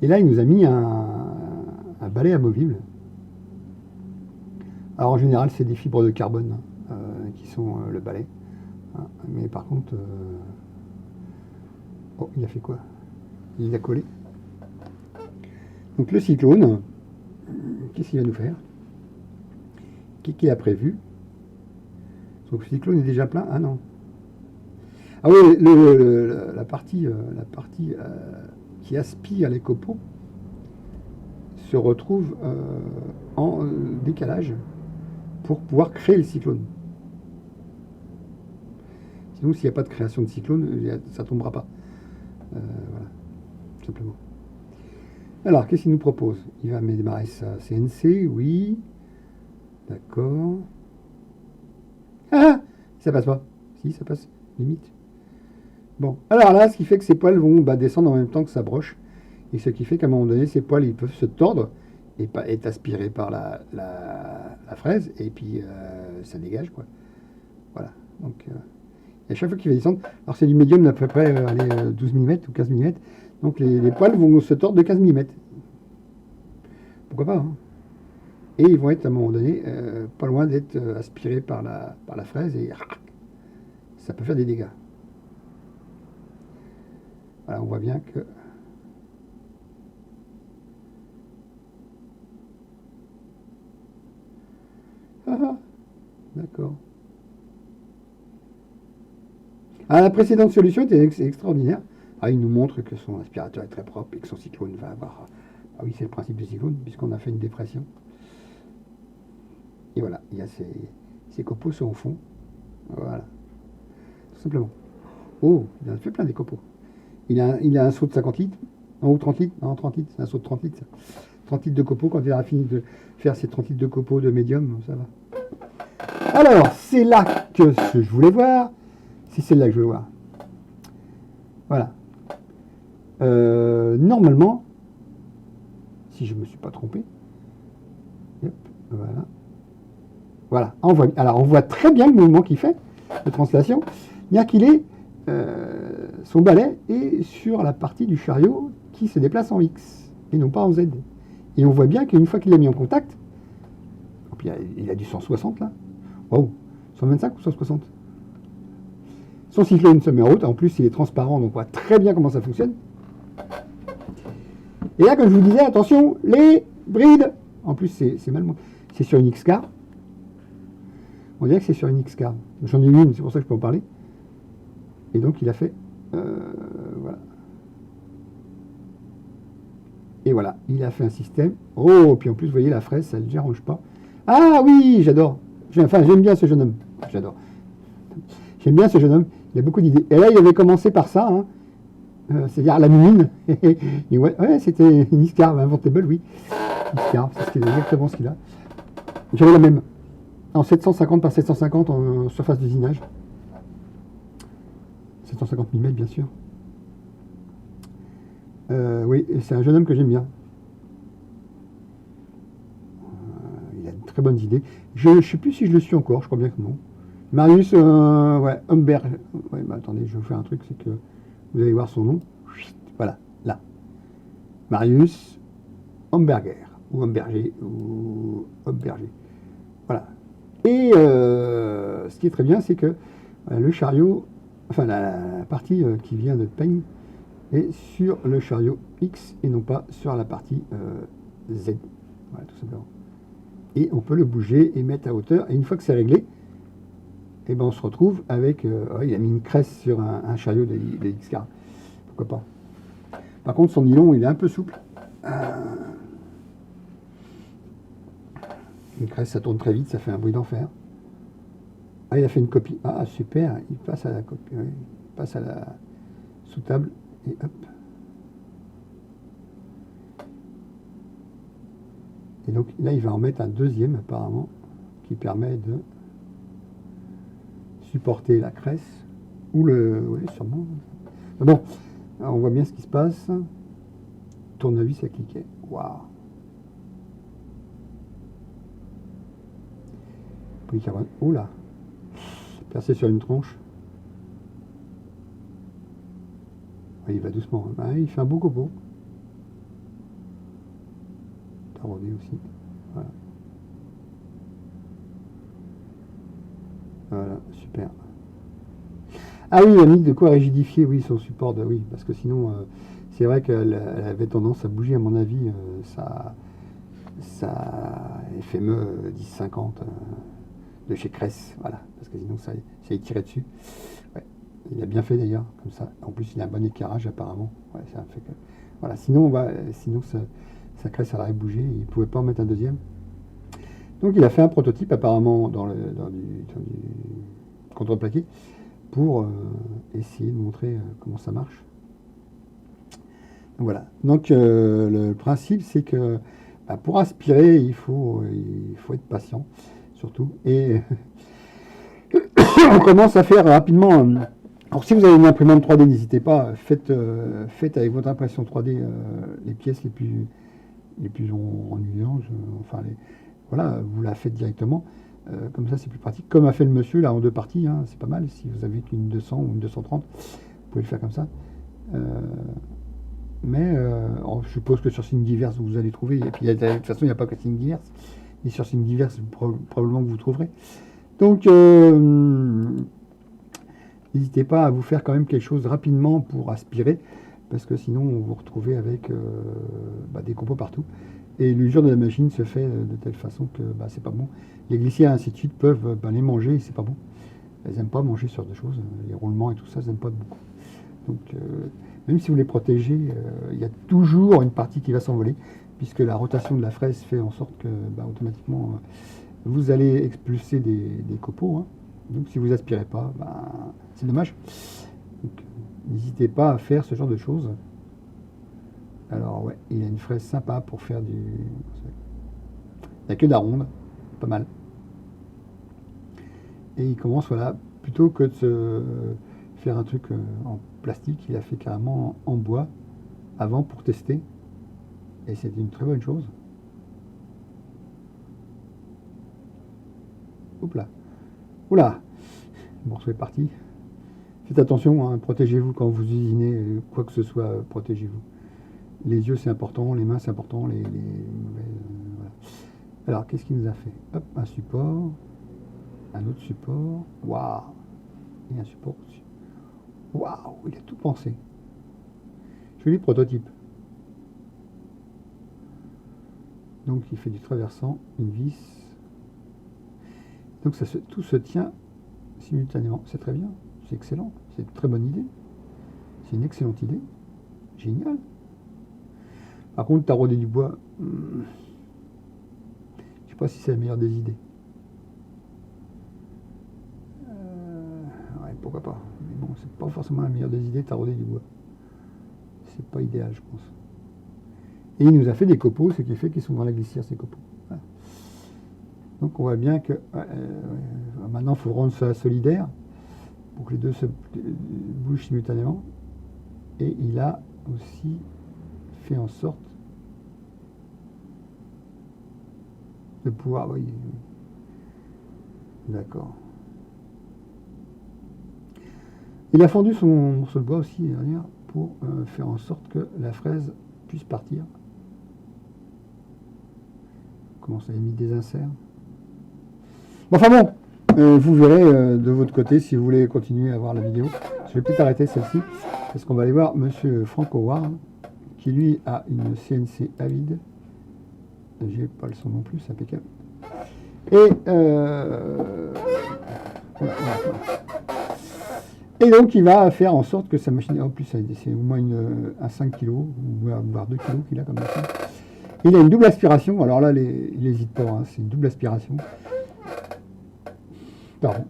et là il nous a mis un balai amovible. Alors en général c'est des fibres de carbone qui sont le balai, hein, mais par contre, oh il a fait quoi? Il a collé. Donc le cyclone, qu'est-ce qu'il va nous faire? Qu'est-ce qu'il a prévu? Donc le cyclone est déjà plein? Ah non. Ah oui, la partie qui aspire les copeaux se retrouve en décalage pour pouvoir créer le cyclone. Sinon, s'il n'y a pas de création de cyclone, ça ne tombera pas. Voilà, tout simplement. Alors, qu'est-ce qu'il nous propose? Il va démarrer sa CNC, oui. D'accord. Ah, ça passe pas. Si, ça passe, limite. Bon, alors là, ce qui fait que ces poils vont descendre en même temps que sa broche. Et ce qui fait qu'à un moment donné, ces poils, ils peuvent se tordre et être aspirés par la fraise. Et puis, ça dégage, quoi. Voilà. Donc, et à chaque fois qu'il va descendre, alors c'est du médium d'à peu près 12 mm ou 15 mm. Donc, les poils vont se tordre de 15 mm. Pourquoi pas, hein. Et ils vont être à un moment donné pas loin d'être aspirés par la fraise et ça peut faire des dégâts. Voilà, on voit bien que d'accord. Ah, la précédente solution était extraordinaire. Ah, il nous montre que son aspirateur est très propre et que son cyclone va avoir. Ah oui, c'est le principe du cyclone puisqu'on a fait une dépression. Et voilà, il y a ces copeaux sont au fond. Voilà. Tout simplement. Oh, il en a fait plein des copeaux. Il a un seau de 50 litres. Ou 30 litres. Non, 30 litres. C'est un seau de 30 litres. Ça. 30 litres de copeaux. Quand il aura fini de faire ses 30 litres de copeaux de médium, ça va. Alors, c'est là que je voulais voir. C'est celle-là que je veux voir. Voilà. Normalement, si je ne me suis pas trompé, yep, voilà. Voilà, alors on voit très bien le mouvement qu'il fait de translation, bien qu'il est son balai est sur la partie du chariot qui se déplace en X et non pas en Z. Et on voit bien qu'une fois qu'il l'a mis en contact, puis il a du 160 là, waouh, 125 ou 160. Son cyclone se met en route, en plus il est transparent, donc on voit très bien comment ça fonctionne. Et là, comme je vous disais, attention, les brides, en plus c'est mal, c'est sur une X-Car. On dirait que c'est sur une X-Car. J'en ai eu une, c'est pour ça que je peux en parler. Et donc il a fait... voilà. Et voilà, il a fait un système. Oh, puis en plus, vous voyez, la fraise, ça ne le dérange pas. Ah oui, j'adore. Enfin, j'aime bien ce jeune homme. J'adore. J'aime bien ce jeune homme. Il a beaucoup d'idées. Et là, il avait commencé par ça, hein. C'est-à-dire la mine. Et ouais, c'était une X-Car, inventable, oui. X-Car, c'est exactement ce qu'il a. J'avais la même. En 750 par 750 en surface d'usinage. 750 mm, bien sûr. Oui, c'est un jeune homme que j'aime bien. Il a de très bonnes idées. Je ne sais plus si je le suis encore, je crois bien que non. Marius, ouais, Humberger. Ouais, bah, attendez, je vais vous faire un truc, c'est que vous allez voir son nom. Voilà, là. Marius Humberger, ou Humberger, ou Humberger. Voilà. Et ce qui est très bien, c'est que le chariot, enfin la partie qui vient de peigne, est sur le chariot X et non pas sur la partie Z. Voilà, tout simplement. Et on peut le bouger et mettre à hauteur. Et une fois que c'est réglé, et ben on se retrouve avec... il a mis une cresse sur un chariot de X-Car. Pourquoi pas. Par contre, son nylon, il est un peu souple. Une crèse, ça tourne très vite, ça fait un bruit d'enfer. Ah, il a fait une copie. Ah, super, il passe à la copie. Oui. Il passe à la sous-table et hop. Et donc là, il va en mettre un deuxième apparemment qui permet de supporter la crèse ou le... Oui, sûrement. Mais bon, on voit bien ce qui se passe. Tournevis à cliquer. Waouh. Polycarbonate. Oula. Percé sur une tronche. Il va doucement. Ah, il fait un beau copeau. Taraudé aussi. Voilà. Voilà, super. Ah oui, il a mis de quoi rigidifier, oui, son support de. Oui, parce que sinon, c'est vrai qu'elle avait tendance à bouger, à mon avis, ça FME 1050 de chez Cress, voilà, parce que sinon ça étirait dessus. Ouais. Il a bien fait d'ailleurs, comme ça. En plus, il a un bon éclairage apparemment. Ouais, ça fait que. Voilà, sinon, sinon sa Cress aurait bougé, il ne pouvait pas en mettre un deuxième. Donc il a fait un prototype apparemment dans du contreplaqué pour essayer de montrer comment ça marche. Donc, voilà. Donc le principe c'est que pour aspirer il faut être patient surtout et on commence à faire rapidement. Alors si vous avez une imprimante 3D, n'hésitez pas, faites avec votre impression 3D les pièces les plus ennuyantes, voilà, vous la faites directement, comme ça c'est plus pratique, comme a fait le monsieur là en 2 parties, hein, c'est pas mal, si vous avez qu'une 200 ou une 230, vous pouvez le faire comme ça. Mais je suppose que sur Thingiverse vous allez trouver, et puis de toute façon il n'y a pas que Thingiverse, et sur Thingiverse probablement que vous trouverez. Donc n'hésitez pas à vous faire quand même quelque chose rapidement pour aspirer, parce que sinon vous vous retrouvez avec des copeaux partout. Et l'usure de la machine se fait de telle façon que c'est pas bon. Les glissières et ainsi de suite peuvent les manger, c'est pas bon. Elles n'aiment pas manger sur des choses, les roulements et tout ça, elles n'aiment pas beaucoup. Donc même si vous les protégez, il y a toujours une partie qui va s'envoler, puisque la rotation de la fraise fait en sorte que automatiquement vous allez expulser des copeaux. Hein. Donc si vous aspirez pas, c'est dommage. N'hésitez pas à faire ce genre de choses. Alors ouais, il a une fraise sympa pour faire du... Il n'y a que de la ronde, pas mal. Et il commence, voilà, plutôt que de se faire un truc en plastique, il a fait carrément en bois avant pour tester. Et c'était une très bonne chose. Hop là. Oula. Bon, c'est parti. Faites attention, hein, protégez-vous quand vous usinez, quoi que ce soit, protégez-vous. Les yeux c'est important, les mains c'est important, voilà. Alors qu'est-ce qu'il nous a fait? Hop, un support, un autre support, waouh, et un support aussi. Waouh, il a tout pensé. Joli prototype. Donc il fait du traversant, une vis. Donc tout se tient simultanément. C'est très bien, c'est excellent, c'est une très bonne idée. C'est une excellente idée. Génial. Par contre, tarauder du bois, je ne sais pas si c'est la meilleure des idées. Ouais, pourquoi pas. Mais bon, c'est pas forcément la meilleure des idées, tarauder du bois. C'est pas idéal, je pense. Et il nous a fait des copeaux, ce qui fait qu'ils sont dans la glissière, ces copeaux. Voilà. Donc on voit bien que maintenant, il faut rendre ça solidaire pour que les deux se bougent simultanément. Et il a aussi fait en sorte de pouvoir, oui, d'accord. Il a fendu son morceau de bois aussi derrière pour faire en sorte que la fraise puisse partir. Comment ça, il a mis des inserts. Enfin bon, vous verrez de votre côté si vous voulez continuer à voir la vidéo. Je vais peut-être arrêter celle-ci parce qu'on va aller voir monsieur Frank Howard qui lui a une CNC Avid. J'ai pas le son non plus, c'est impeccable. Et et donc il va faire en sorte que sa machine, en plus c'est au moins un 5 kg, voire 2 kg qu'il a comme machine. Il a une double aspiration. Alors là, il n'hésite pas, hein, c'est une double aspiration. Pardon.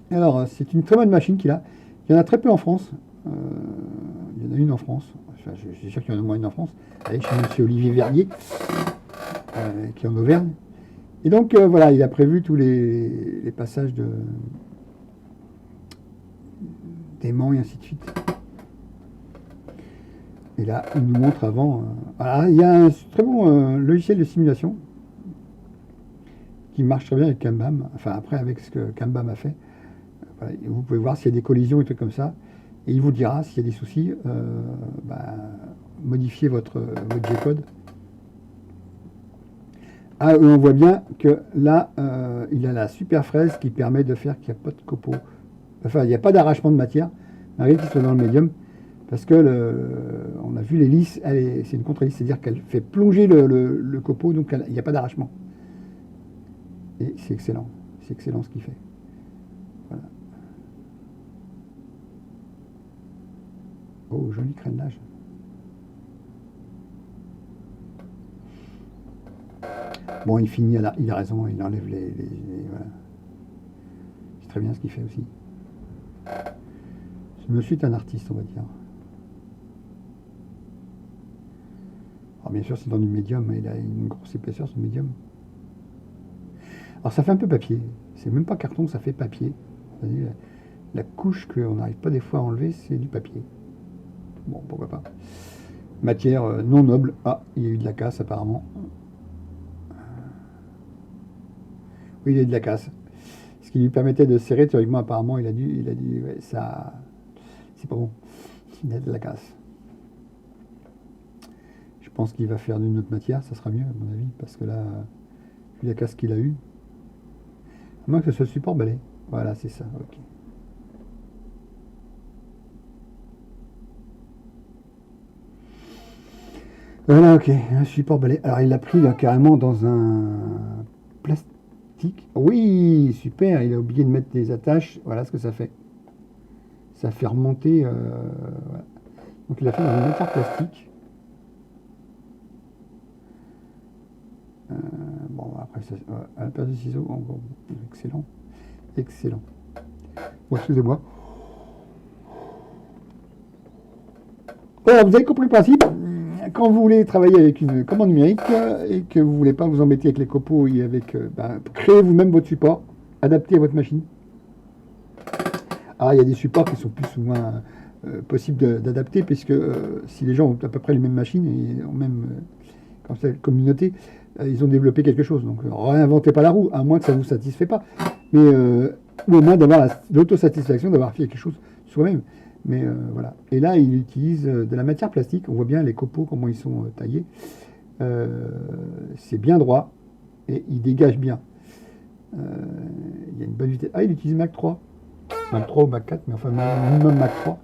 Alors, c'est une très bonne machine qu'il a. Il y en a très peu en France. Il y en a une en France. Enfin, je suis sûr qu'il y en a au moins une en France. Allez, chez M. Olivier Verrier, qui est en Auvergne. Et donc, voilà, il a prévu tous les passages d'aimants et ainsi de suite. Et là, il nous montre avant. Voilà, il y a un très bon logiciel de simulation qui marche très bien avec Kanban. Enfin, après, avec ce que Kanban a fait. Voilà, vous pouvez voir s'il y a des collisions et trucs comme ça. Et il vous dira s'il y a des soucis. Modifiez votre G-code. Ah, on voit bien que là, il a la super fraise qui permet de faire qu'il n'y a pas de copeaux. Enfin, il n'y a pas d'arrachement de matière, malgré qu'il soit dans le médium. Parce que on a vu l'hélice, c'est une contre-hélice, c'est-à-dire qu'elle fait plonger le copeau, donc il n'y a pas d'arrachement. Et c'est excellent ce qu'il fait. Voilà. Oh, joli crénelage. Bon, il finit, il a raison, il enlève les voilà. C'est très bien ce qu'il fait aussi. Ce monsieur est un artiste, on va dire. Alors bien sûr, c'est dans du médium, il a une grosse épaisseur, ce médium. Alors ça fait un peu papier. C'est même pas carton, ça fait papier. C'est-à-dire, la couche qu'on n'arrive pas des fois à enlever, c'est du papier. Bon, pourquoi pas. Matière non noble. Ah, il y a eu de la casse apparemment. Oui, il y a eu de la casse. Ce qui lui permettait de serrer, théoriquement, apparemment, il a dit, ouais, ça, c'est pas bon. Il y a de la casse. Je pense qu'il va faire d'une autre matière, ça sera mieux, à mon avis, parce que là, vu la casse qu'il a eue, à moins que ce soit le support balai. Voilà, c'est ça, ok. Voilà, ok, un support balai. Alors, il l'a pris là, carrément dans un plastique. Oui, super, il a oublié de mettre des attaches. Voilà ce que ça fait. Ça fait remonter. Voilà. Donc, il a fait dans une matière plastique. Bon, après, ça, à la paire de ciseaux, encore excellent. Excellent. Bon, excusez-moi. Voilà, vous avez compris le principe. Quand vous voulez travailler avec une commande numérique et que vous ne voulez pas vous embêter avec les copeaux et avec... créez vous-même votre support, adapté à votre machine. Alors, il y a des supports qui sont plus ou moins possibles d'adapter, puisque si les gens ont à peu près les mêmes machines et ont même comme ça, communauté, ils ont développé quelque chose. Donc, réinventez pas la roue, à moins que ça ne vous satisfait pas. Mais, ou au moins d'avoir l'autosatisfaction d'avoir fait quelque chose soi-même. Mais voilà. Et là, il utilise de la matière plastique. On voit bien les copeaux, comment ils sont taillés. C'est bien droit et il dégage bien. Il y a une bonne vitesse. Ah, il utilise Mac 3. Mac 3 ou Mac 4, mais enfin, minimum Mac 3.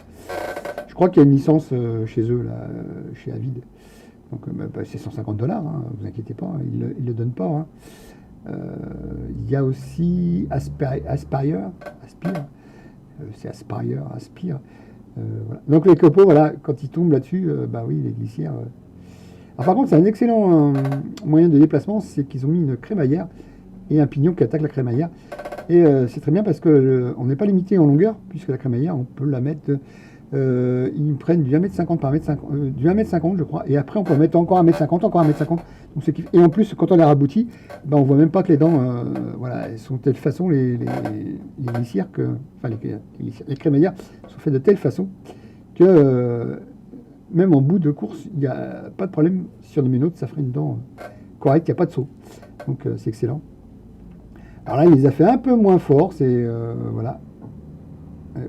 Je crois qu'il y a une licence chez eux, là, chez Avid. Donc, c'est $150, hein, vous inquiétez pas, il ne le donne pas. Hein. Il y a aussi Aspire. C'est Aspire. Voilà. Donc les copeaux, voilà, quand ils tombent là-dessus, bah oui, les glissières. Alors, par contre, c'est un excellent moyen de déplacement, c'est qu'ils ont mis une crémaillère et un pignon qui attaque la crémaillère. Et c'est très bien parce qu'on n'est pas limité en longueur, puisque la crémaillère, on peut la mettre. Ils prennent du 1,50 m par 1,50 m, du 1,50 m je crois, et après on peut mettre encore 1,50 m, encore 1,50 m. Donc et en plus, quand on les raboutit, ben, on voit même pas que les dents, voilà, elles sont de telle façon, les glissières, enfin les crémaillères sont faites de telle façon que même en bout de course, il n'y a pas de problème. Sur le ménôtre, ça ferait une dent correcte, il n'y a pas de saut. Donc c'est excellent. Alors là, il les a fait un peu moins fort, c'est voilà.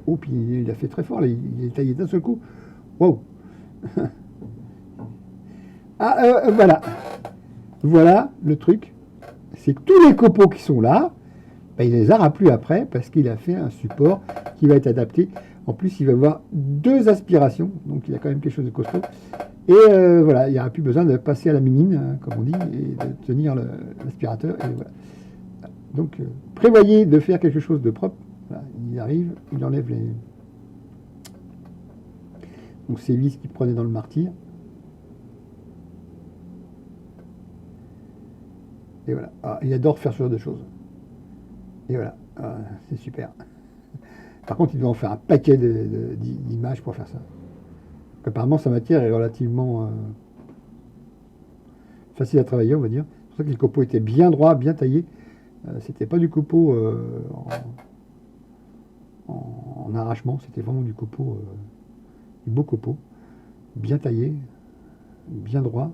Oh, puis il a fait très fort, là, il est taillé d'un seul coup. Wow. Voilà. Voilà le truc. C'est que tous les copeaux qui sont là, ben, il les aura plus après parce qu'il a fait un support qui va être adapté. En plus, il va avoir 2 aspirations, donc il y a quand même quelque chose de costaud. Et voilà, il n'y aura plus besoin de passer à la minine, hein, comme on dit, et de tenir l'aspirateur. Et voilà. Donc, prévoyez de faire quelque chose de propre. Voilà, il arrive, il enlève les... Donc ces vis qu'il prenait dans le martyr. Et voilà. Ah, il adore faire ce genre de choses. Et voilà. Ah, c'est super. Par contre, il doit en faire un paquet d'images pour faire ça. Donc, apparemment, sa matière est relativement facile à travailler, on va dire. C'est pour ça que les copeaux étaient bien droits, bien taillés. C'était pas du copeau en arrachement, c'était vraiment du copeau, du beau copeau, bien taillé, bien droit,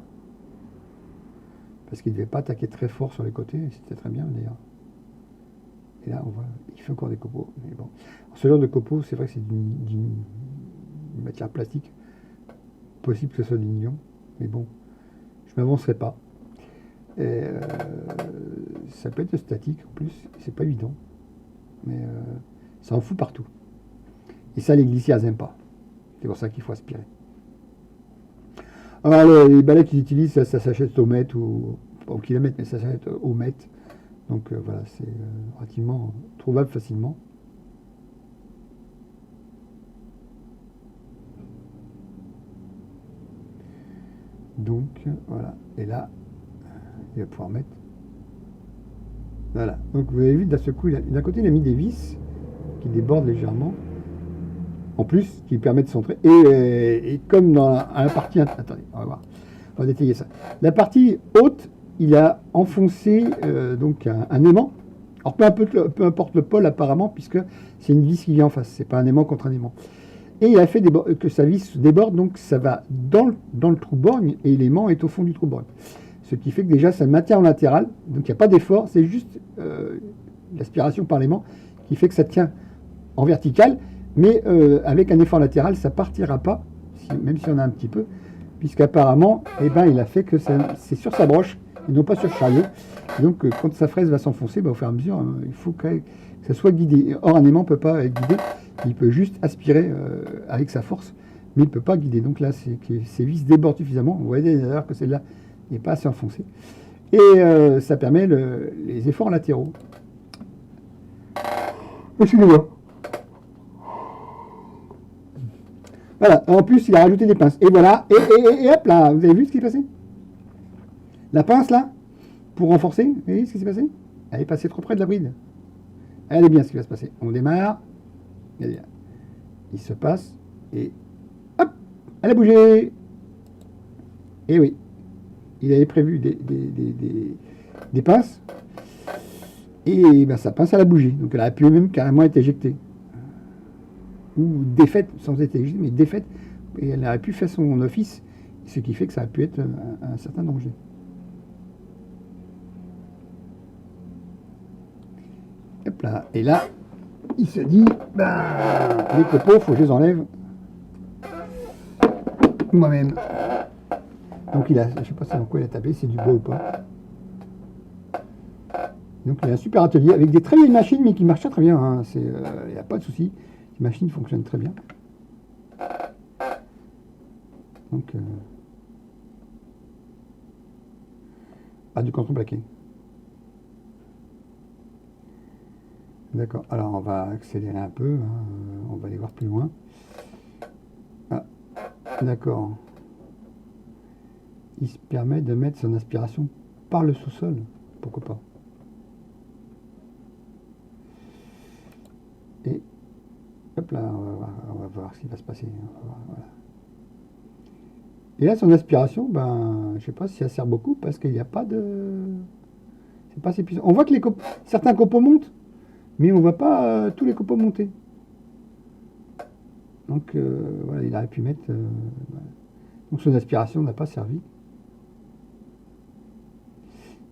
parce qu'il ne devait pas attaquer très fort sur les côtés, et c'était très bien d'ailleurs. Et là, on voit, il fait encore des copeaux. Mais bon. Ce genre de copeaux, c'est vrai que c'est d'une matière plastique, possible que ce soit du nylon, mais bon, je ne m'avancerai pas. Et, ça peut être statique en plus, c'est pas évident, mais ça en fout partout. Et ça, les glissières n'aiment pas. C'est pour ça qu'il faut aspirer. Alors, les balais qu'ils utilisent, ça s'achète au mètre ou au kilomètre, mais ça s'achète au mètre. Donc voilà, c'est relativement trouvable facilement. Donc voilà, et là, il va pouvoir mettre. Voilà, donc vous avez vu, d'un seul coup, d'un côté, il a mis des vis qui débordent légèrement. En plus, qui permet de centrer. Et comme dans la partie... Attendez, on va voir. On va détailler ça. La partie haute, il a enfoncé donc un aimant. Alors peu importe le pôle apparemment, puisque c'est une vis qui vient en face. C'est pas un aimant contre un aimant. Et il a fait que sa vis déborde, donc ça va dans le trou-borgne et l'aimant est au fond du trou-borgne. Ce qui fait que déjà ça maintient en latéral, donc il n'y a pas d'effort, c'est juste l'aspiration par l'aimant qui fait que ça tient en vertical, mais avec un effort latéral ça partira pas, même si on a un petit peu, puisqu'apparemment eh ben, il a fait que c'est sur sa broche et non pas sur le chariot. Et donc quand sa fraise va s'enfoncer, au fur et à mesure, il faut que ça soit guidé. Or un aimant ne peut pas être guidé, il peut juste aspirer avec sa force, mais il ne peut pas guider. Donc là, ces vis débordent suffisamment. Vous voyez d'ailleurs que celle-là n'est pas assez enfoncée. Et ça permet les efforts latéraux. Excusez-moi. Voilà, en plus, il a rajouté des pinces. Et voilà, et hop là, vous avez vu ce qui s'est passé? La pince là, pour renforcer, vous voyez ce qui s'est passé? Elle est passée trop près de la bride. Elle est bien ce qui va se passer. On démarre. Regardez là. Il se passe et hop, elle a bougé. Et oui, il avait prévu des pinces et ben, sa pince elle a bougé. Donc elle a pu même carrément être éjectée. Ou défaite, sans être éjectée, mais défaite. Et elle aurait pu faire son office, ce qui fait que ça a pu être un certain danger. Hop là, et là, il se dit, ben, les copeaux, faut que je les enlève moi-même. Donc il a, je sais pas dans quoi il a tapé, c'est du bois ou pas. Donc il a un super atelier avec des très vieilles machines, mais qui marchent très bien. Hein. Il n'y a pas de souci, les machines fonctionnent très bien. Donc, du contreplaqué. D'accord, alors on va accélérer un peu, hein. On va aller voir plus loin. Ah, d'accord. Il se permet de mettre son aspiration par le sous-sol, pourquoi pas. Et hop là, on va voir ce qui va se passer. Voilà. Et là, son aspiration, ben, je sais pas si elle sert beaucoup parce qu'il n'y a pas de... C'est pas assez puissant. On voit que certains copeaux montent, mais on ne voit pas tous les copeaux monter. Donc voilà, il aurait pu mettre... voilà. Donc son aspiration n'a pas servi.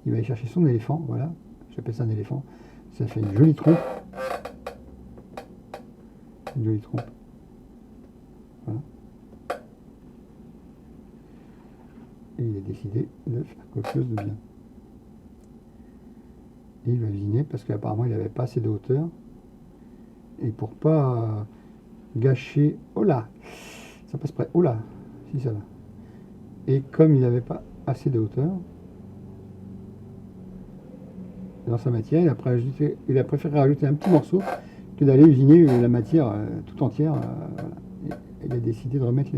Il va aller chercher son éléphant, voilà. J'appelle ça un éléphant. Ça fait une jolie trompe. Une jolie trompe. Voilà. Et il a décidé de faire quelque chose de bien. Et il va usiner parce qu'apparemment il n'avait pas assez de hauteur. Et pour pas gâcher... Oh là! Ça passe près. Oh là! Si ça va. Et comme il n'avait pas assez de hauteur dans sa matière, il a préféré rajouter un petit morceau que d'aller usiner la matière tout entière. Voilà. Et il a décidé de remettre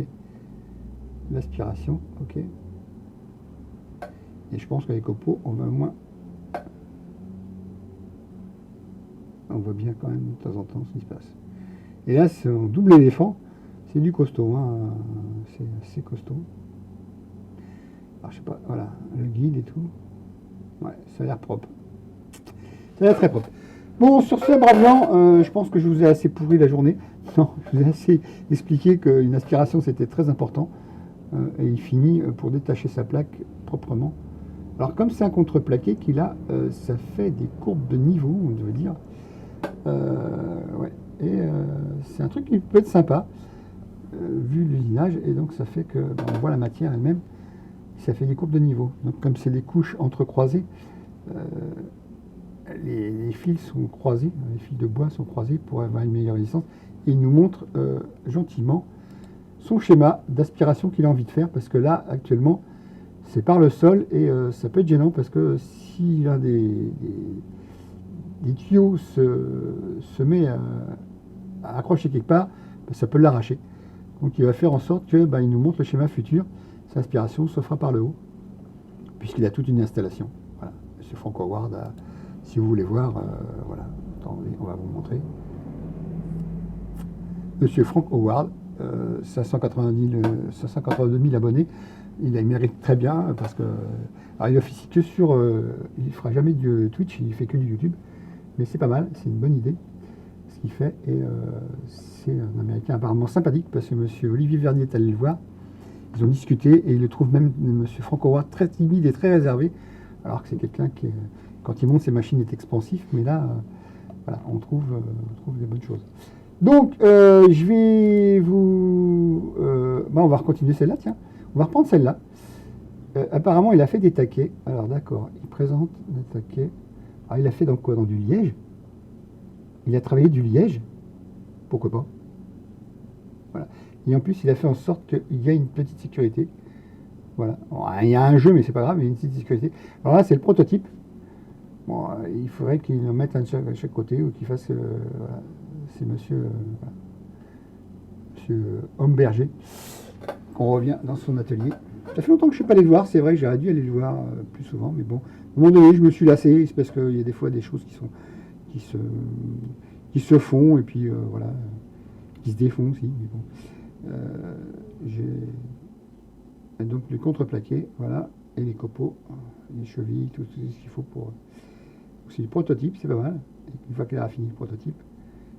l'aspiration. Ok. Et je pense que les copeaux, on va moins on voit bien quand même de temps en temps ce qui se passe. Et là, c'est en double éléphant, c'est du costaud, hein. C'est assez costaud. Alors, je sais pas, voilà, le guide et tout. Ouais, ça a l'air propre. Ça a l'air très propre. Bon, sur ce, braves gens, je pense que je vous ai assez pourri la journée. Non, je vous ai assez expliqué qu'une aspiration, c'était très important. Et il finit pour détacher sa plaque proprement. Alors, comme c'est un contreplaqué qu'il a, ça fait des courbes de niveau, on devait dire. Ouais. Et c'est un truc qui peut être sympa, vu l'usinage. Et donc, ça fait que on voit la matière elle-même. Ça fait des courbes de niveau. Donc, comme c'est des couches entrecroisées, les fils sont croisés, les fils de bois sont croisés pour avoir une meilleure résistance. Et il nous montre gentiment son schéma d'aspiration qu'il a envie de faire, parce que là, actuellement, c'est par le sol et ça peut être gênant parce que si un des tuyaux se met à accrocher quelque part, ben, ça peut l'arracher. Donc il va faire en sorte que il nous montre le schéma futur. Sa aspiration se fera par le haut, puisqu'il a toute une installation. Voilà. Monsieur Frank Howard, si vous voulez voir, voilà. Attendez, on va vous montrer. Monsieur Frank Howard, 582 000 abonnés. Il mérite très bien parce que alors il officie que sur, il fera jamais du Twitch, il fait que du YouTube, mais c'est pas mal, c'est une bonne idée ce qu'il fait et c'est un Américain apparemment sympathique parce que Monsieur Olivier Vernier est allé le voir, ils ont discuté et il le trouve même Monsieur Frank Howard très timide et très réservé, alors que c'est quelqu'un qui, quand il monte ses machines, est expansif, mais là, voilà, on trouve des bonnes choses. Donc, je vais vous, on va continuer celle-là, tiens. On va reprendre celle-là. Apparemment, il a fait des taquets. Alors, d'accord, il présente des taquets. Alors, il a fait dans quoi? Dans du liège. Il a travaillé du liège. Pourquoi pas? Voilà. Et en plus, il a fait en sorte qu'il y a une petite sécurité. Voilà. Bon, il y a un jeu, mais c'est pas grave, il y a une petite sécurité. Alors là, c'est le prototype. Bon, il faudrait qu'il en mette un à chaque côté ou qu'il fasse... voilà. C'est monsieur Homberger qu'on revient dans son atelier. Ça fait longtemps que je ne suis pas allé le voir, c'est vrai que j'aurais dû aller le voir plus souvent, mais bon, à un moment donné, je me suis lassé, c'est parce qu'il y a des fois des choses qui se font, et puis voilà, qui se défont aussi, mais bon. J'ai donc le contreplaqué, voilà, et les copeaux, les chevilles, tout ce qu'il faut pour... C'est du prototype, c'est pas mal. Et une fois qu'il aura fini le prototype,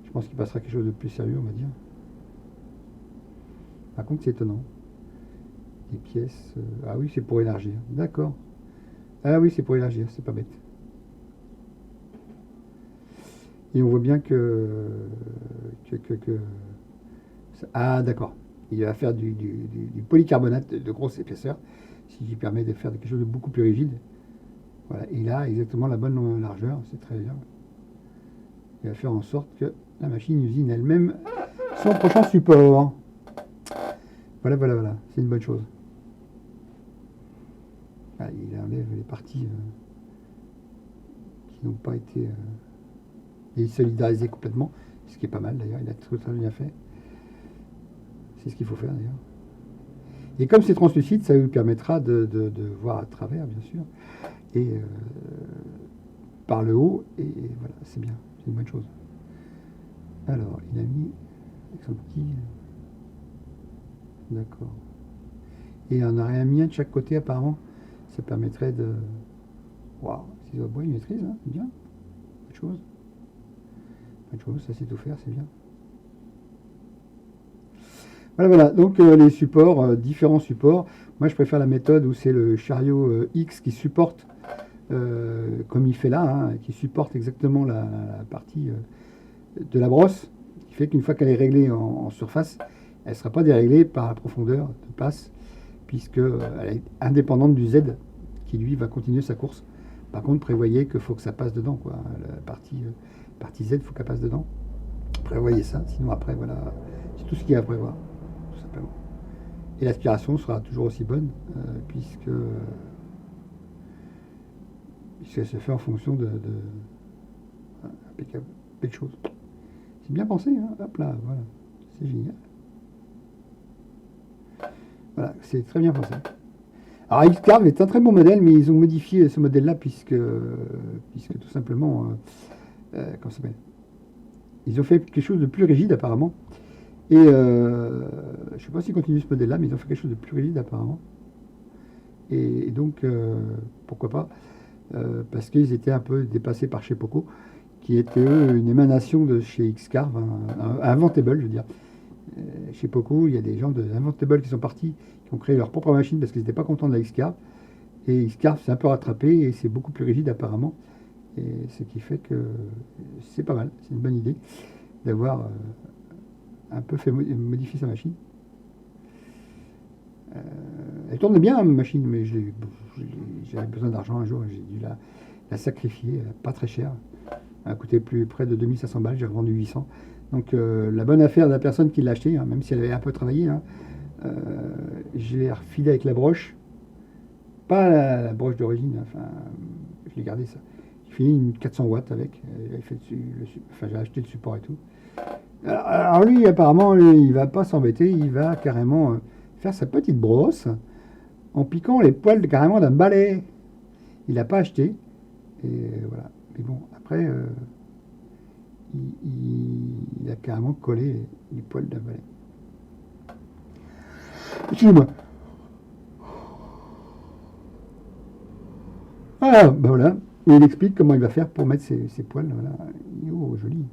je pense qu'il passera quelque chose de plus sérieux, on va dire. Par contre, c'est étonnant. Les pièces... ah oui, c'est pour élargir. D'accord. Ah oui, c'est pour élargir, c'est pas bête. Et on voit bien ah d'accord. Il va faire du polycarbonate de grosse épaisseur, ce qui permet de faire quelque chose de beaucoup plus rigide. Voilà, il a exactement la bonne largeur, c'est très bien. Il va faire en sorte que la machine usine elle-même son prochain support. Voilà, c'est une bonne chose. Ah, il enlève les parties qui n'ont pas été désolidarisées complètement, ce qui est pas mal d'ailleurs, il a tout très bien fait. C'est ce qu'il faut faire d'ailleurs. Et comme c'est translucide, ça lui permettra de voir à travers, bien sûr, et par le haut, et voilà, c'est bien, c'est une bonne chose. Alors, il a mis avec son petit... D'accord. Et on aurait mis un de chaque côté, apparemment. Ça permettrait de... Waouh, ciseaux à bois, il maîtrise, hein, c'est bien. Bonne chose. Bonne chose, ça sait tout faire, c'est bien. Voilà, donc les supports, différents supports. Moi, je préfère la méthode où c'est le chariot X qui supporte, comme il fait là, hein, qui supporte exactement la partie de la brosse, qui fait qu'une fois qu'elle est réglée en surface, elle ne sera pas déréglée par la profondeur de passe, puisqu'elle est indépendante du Z, qui lui va continuer sa course. Par contre, prévoyez qu'il faut que ça passe dedans, quoi. La partie Z, il faut qu'elle passe dedans. Prévoyez ça, sinon après, voilà, c'est tout ce qu'il y a à prévoir, tout simplement. Et l'aspiration sera toujours aussi bonne, puisque elle se fait en fonction de impeccable, belle chose. C'est bien pensé, hein. Hop là, voilà, c'est génial. Voilà, c'est très bien pensé. Alors X-Carve est un très bon modèle, mais ils ont modifié ce modèle-là puisque tout simplement, comment ça s'appelle, Ils ont fait quelque chose de plus rigide apparemment. Et je ne sais pas s'ils continuent ce modèle-là, mais ils ont fait quelque chose de plus rigide apparemment. Et donc, pourquoi pas, parce qu'ils étaient un peu dépassés par chez Poco, qui était eux une émanation de chez Xcarve, un Inventable, je veux dire. Chez Poco, il y a des gens de Inventable qui sont partis, qui ont créé leur propre machine parce qu'ils n'étaient pas contents de la Xcarve. Et Xcarve s'est un peu rattrapé et c'est beaucoup plus rigide apparemment. Et ce qui fait que c'est pas mal, c'est une bonne idée d'avoir un peu fait modifier sa machine. Elle tourne bien, ma machine, mais j'avais besoin d'argent un jour et j'ai dû la sacrifier, pas très cher. Elle a coûté près de 2500 balles, j'ai revendu 800. Donc la bonne affaire de la personne qui l'a acheté, hein, même si elle avait un peu travaillé, hein, je l'ai refilé avec la broche. Pas la broche d'origine, enfin, je l'ai gardé ça. J'ai fini une 400 watts avec, j'ai acheté le support et tout. Alors lui, apparemment, il va pas s'embêter, il va carrément faire sa petite brosse en piquant les poils carrément d'un balai. Il n'a pas acheté, et voilà. Mais bon, après, il a carrément collé les poils d'un balai. Excusez-moi. Ah, ben voilà. Et il explique comment il va faire pour mettre ses poils. Voilà. Oh, joli.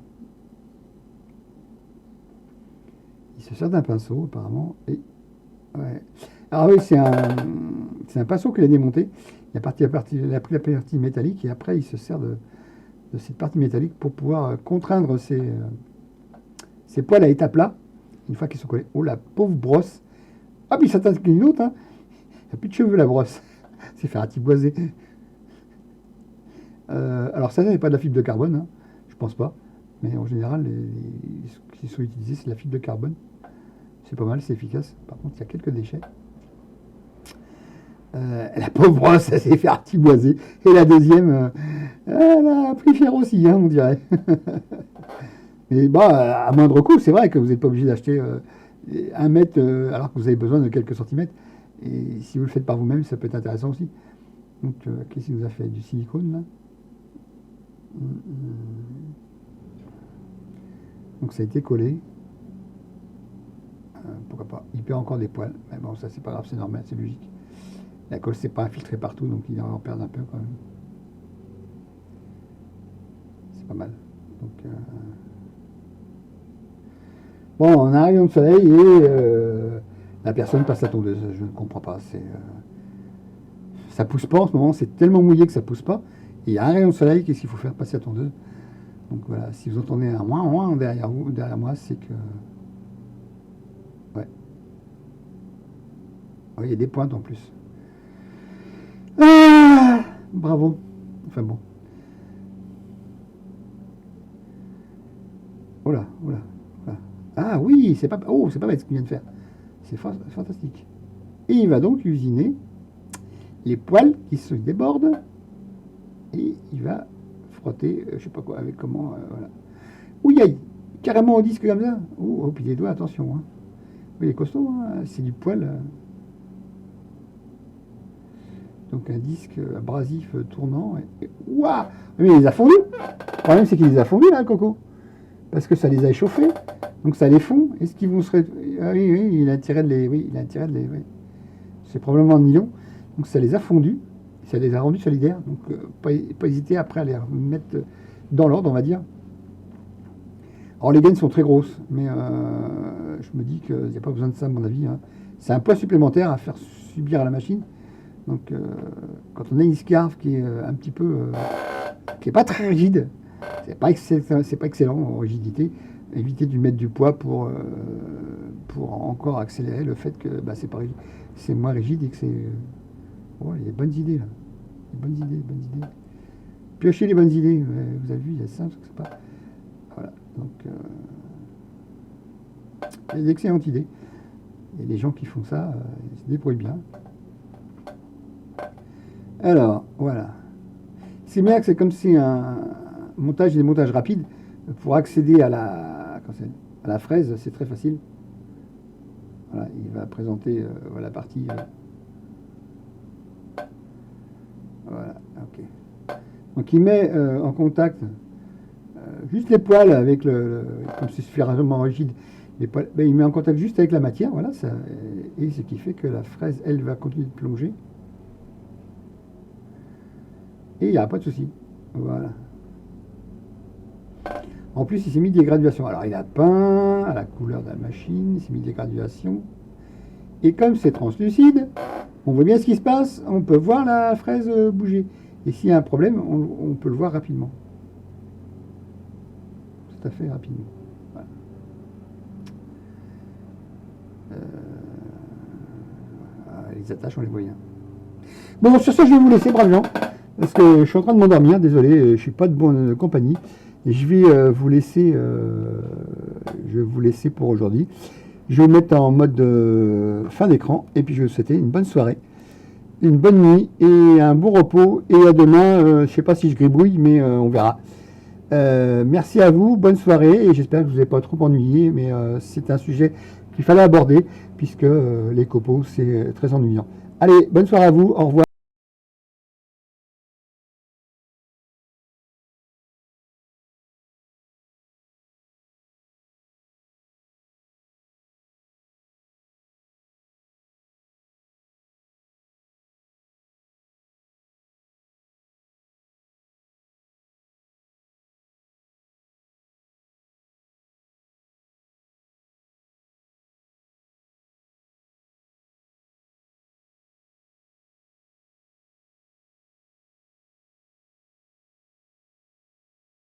Il se sert d'un pinceau, apparemment. Et, ouais. Alors oui, c'est un pinceau qu'il a démonté. Il a pris la partie métallique et après, il se sert de cette partie métallique pour pouvoir contraindre ses poils à état plat. Une fois qu'ils sont collés. Oh, la pauvre brosse. Ah, puis ça t'attaque une autre. Hein. Il n'y a plus de cheveux, la brosse. C'est faire atiboiser. Alors ça n'est pas de la fibre de carbone, hein, je pense pas, mais en général, ce qui sont utilisés, c'est la fibre de carbone. C'est pas mal, c'est efficace. Par contre, il y a quelques déchets. La pauvre brosse, elle s'est fait artiboiser. Et la deuxième, elle a pris cher aussi, hein, on dirait. Mais bah, à moindre coût, c'est vrai que vous n'êtes pas obligé d'acheter 1 mètre alors que vous avez besoin de quelques centimètres. Et si vous le faites par vous-même, ça peut être intéressant aussi. Donc, qu'est-ce qu'il nous a fait? Du silicone, là. Donc ça a été collé. Pourquoi pas? Il perd encore des poils. Mais bon, ça c'est pas grave, c'est normal, c'est logique. La colle s'est pas infiltrée partout, donc il va en perdre un peu quand même. C'est pas mal. Donc, bon, on a un rayon de soleil et la personne passe la tondeuse. Je ne comprends pas. Ça pousse pas en ce moment, c'est tellement mouillé que ça pousse pas. Il y a un rayon de soleil, qu'est-ce qu'il faut faire? Passer la tondeuse. Donc voilà, si vous entendez un ouin derrière moi, c'est que... Ouais. Ouais, il y a des pointes en plus. Ah, bravo. Enfin bon. Oh là, oh là, oh là. Ah oui, c'est pas bête ce qu'il vient de faire. C'est fantastique. Et il va donc usiner les poils qui se débordent. Et il va frotter, je sais pas quoi, avec comment, voilà. Ouh, aïe, carrément au disque comme ça. Oh, puis les doigts, attention. Hein. Oui, il est costaud, hein, c'est du poil. Donc un disque abrasif tournant. Ouah, mais il les a fondus. Le problème, c'est qu'il les a fondus, là, Coco. Parce que ça les a échauffés. Donc ça les fond. Est-ce qu'ils vont se... Ah oui, il a intérêt de les... Oui, il a intérêt de les... Oui. C'est probablement en nylon. Donc ça les a fondus. Ça les a rendus solidaires, donc pas hésiter après à les remettre dans l'ordre, on va dire. Alors les gaines sont très grosses, mais je me dis qu'il n'y a pas besoin de ça à mon avis. Hein. C'est un poids supplémentaire à faire subir à la machine. Donc quand on a une Xcarve qui est un petit peu... qui n'est pas très rigide, c'est pas excellent en rigidité, éviter de lui mettre du poids pour encore accélérer le fait que bah, c'est moins rigide et que c'est... Oh, il y a des bonnes idées là. Des bonnes idées. Piochez les bonnes idées. Vous avez vu, il y a ça, c'est pas. Voilà. Donc, il y a d'excellentes idées. Et les gens qui font ça, ils se débrouillent bien. Alors, voilà. C'est bien que c'est comme si un montage et des montages rapides pour accéder à la fraise, c'est très facile. Voilà, il va présenter la partie. Voilà, ok. Donc il met en contact juste les poils avec comme c'est suffisamment rigide, les poils, ben, il met en contact juste avec la matière, voilà, ça, et ce qui fait que la fraise, elle, va continuer de plonger. Et il n'y a pas de souci. Voilà. En plus, il s'est mis des graduations. Alors, il a peint à la couleur de la machine, il s'est mis des graduations. Et comme c'est translucide, on voit bien ce qui se passe, on peut voir la fraise bouger. Et s'il y a un problème, on peut le voir rapidement. Tout à fait rapidement. Voilà. Les attaches, on les voit bien. Bon, sur ce, je vais vous laisser, braves gens, parce que je suis en train de m'endormir. Désolé, je ne suis pas de bonne compagnie. Et je vais vous laisser pour aujourd'hui. Je vais vous mettre en mode fin d'écran. Et puis je vais vous souhaiter une bonne soirée, une bonne nuit et un bon repos. Et à demain, je ne sais pas si je gribouille, mais on verra. Merci à vous, bonne soirée. Et j'espère que vous n'avez pas trop ennuyé. Mais c'est un sujet qu'il fallait aborder, puisque les copeaux, c'est très ennuyant. Allez, bonne soirée à vous. Au revoir.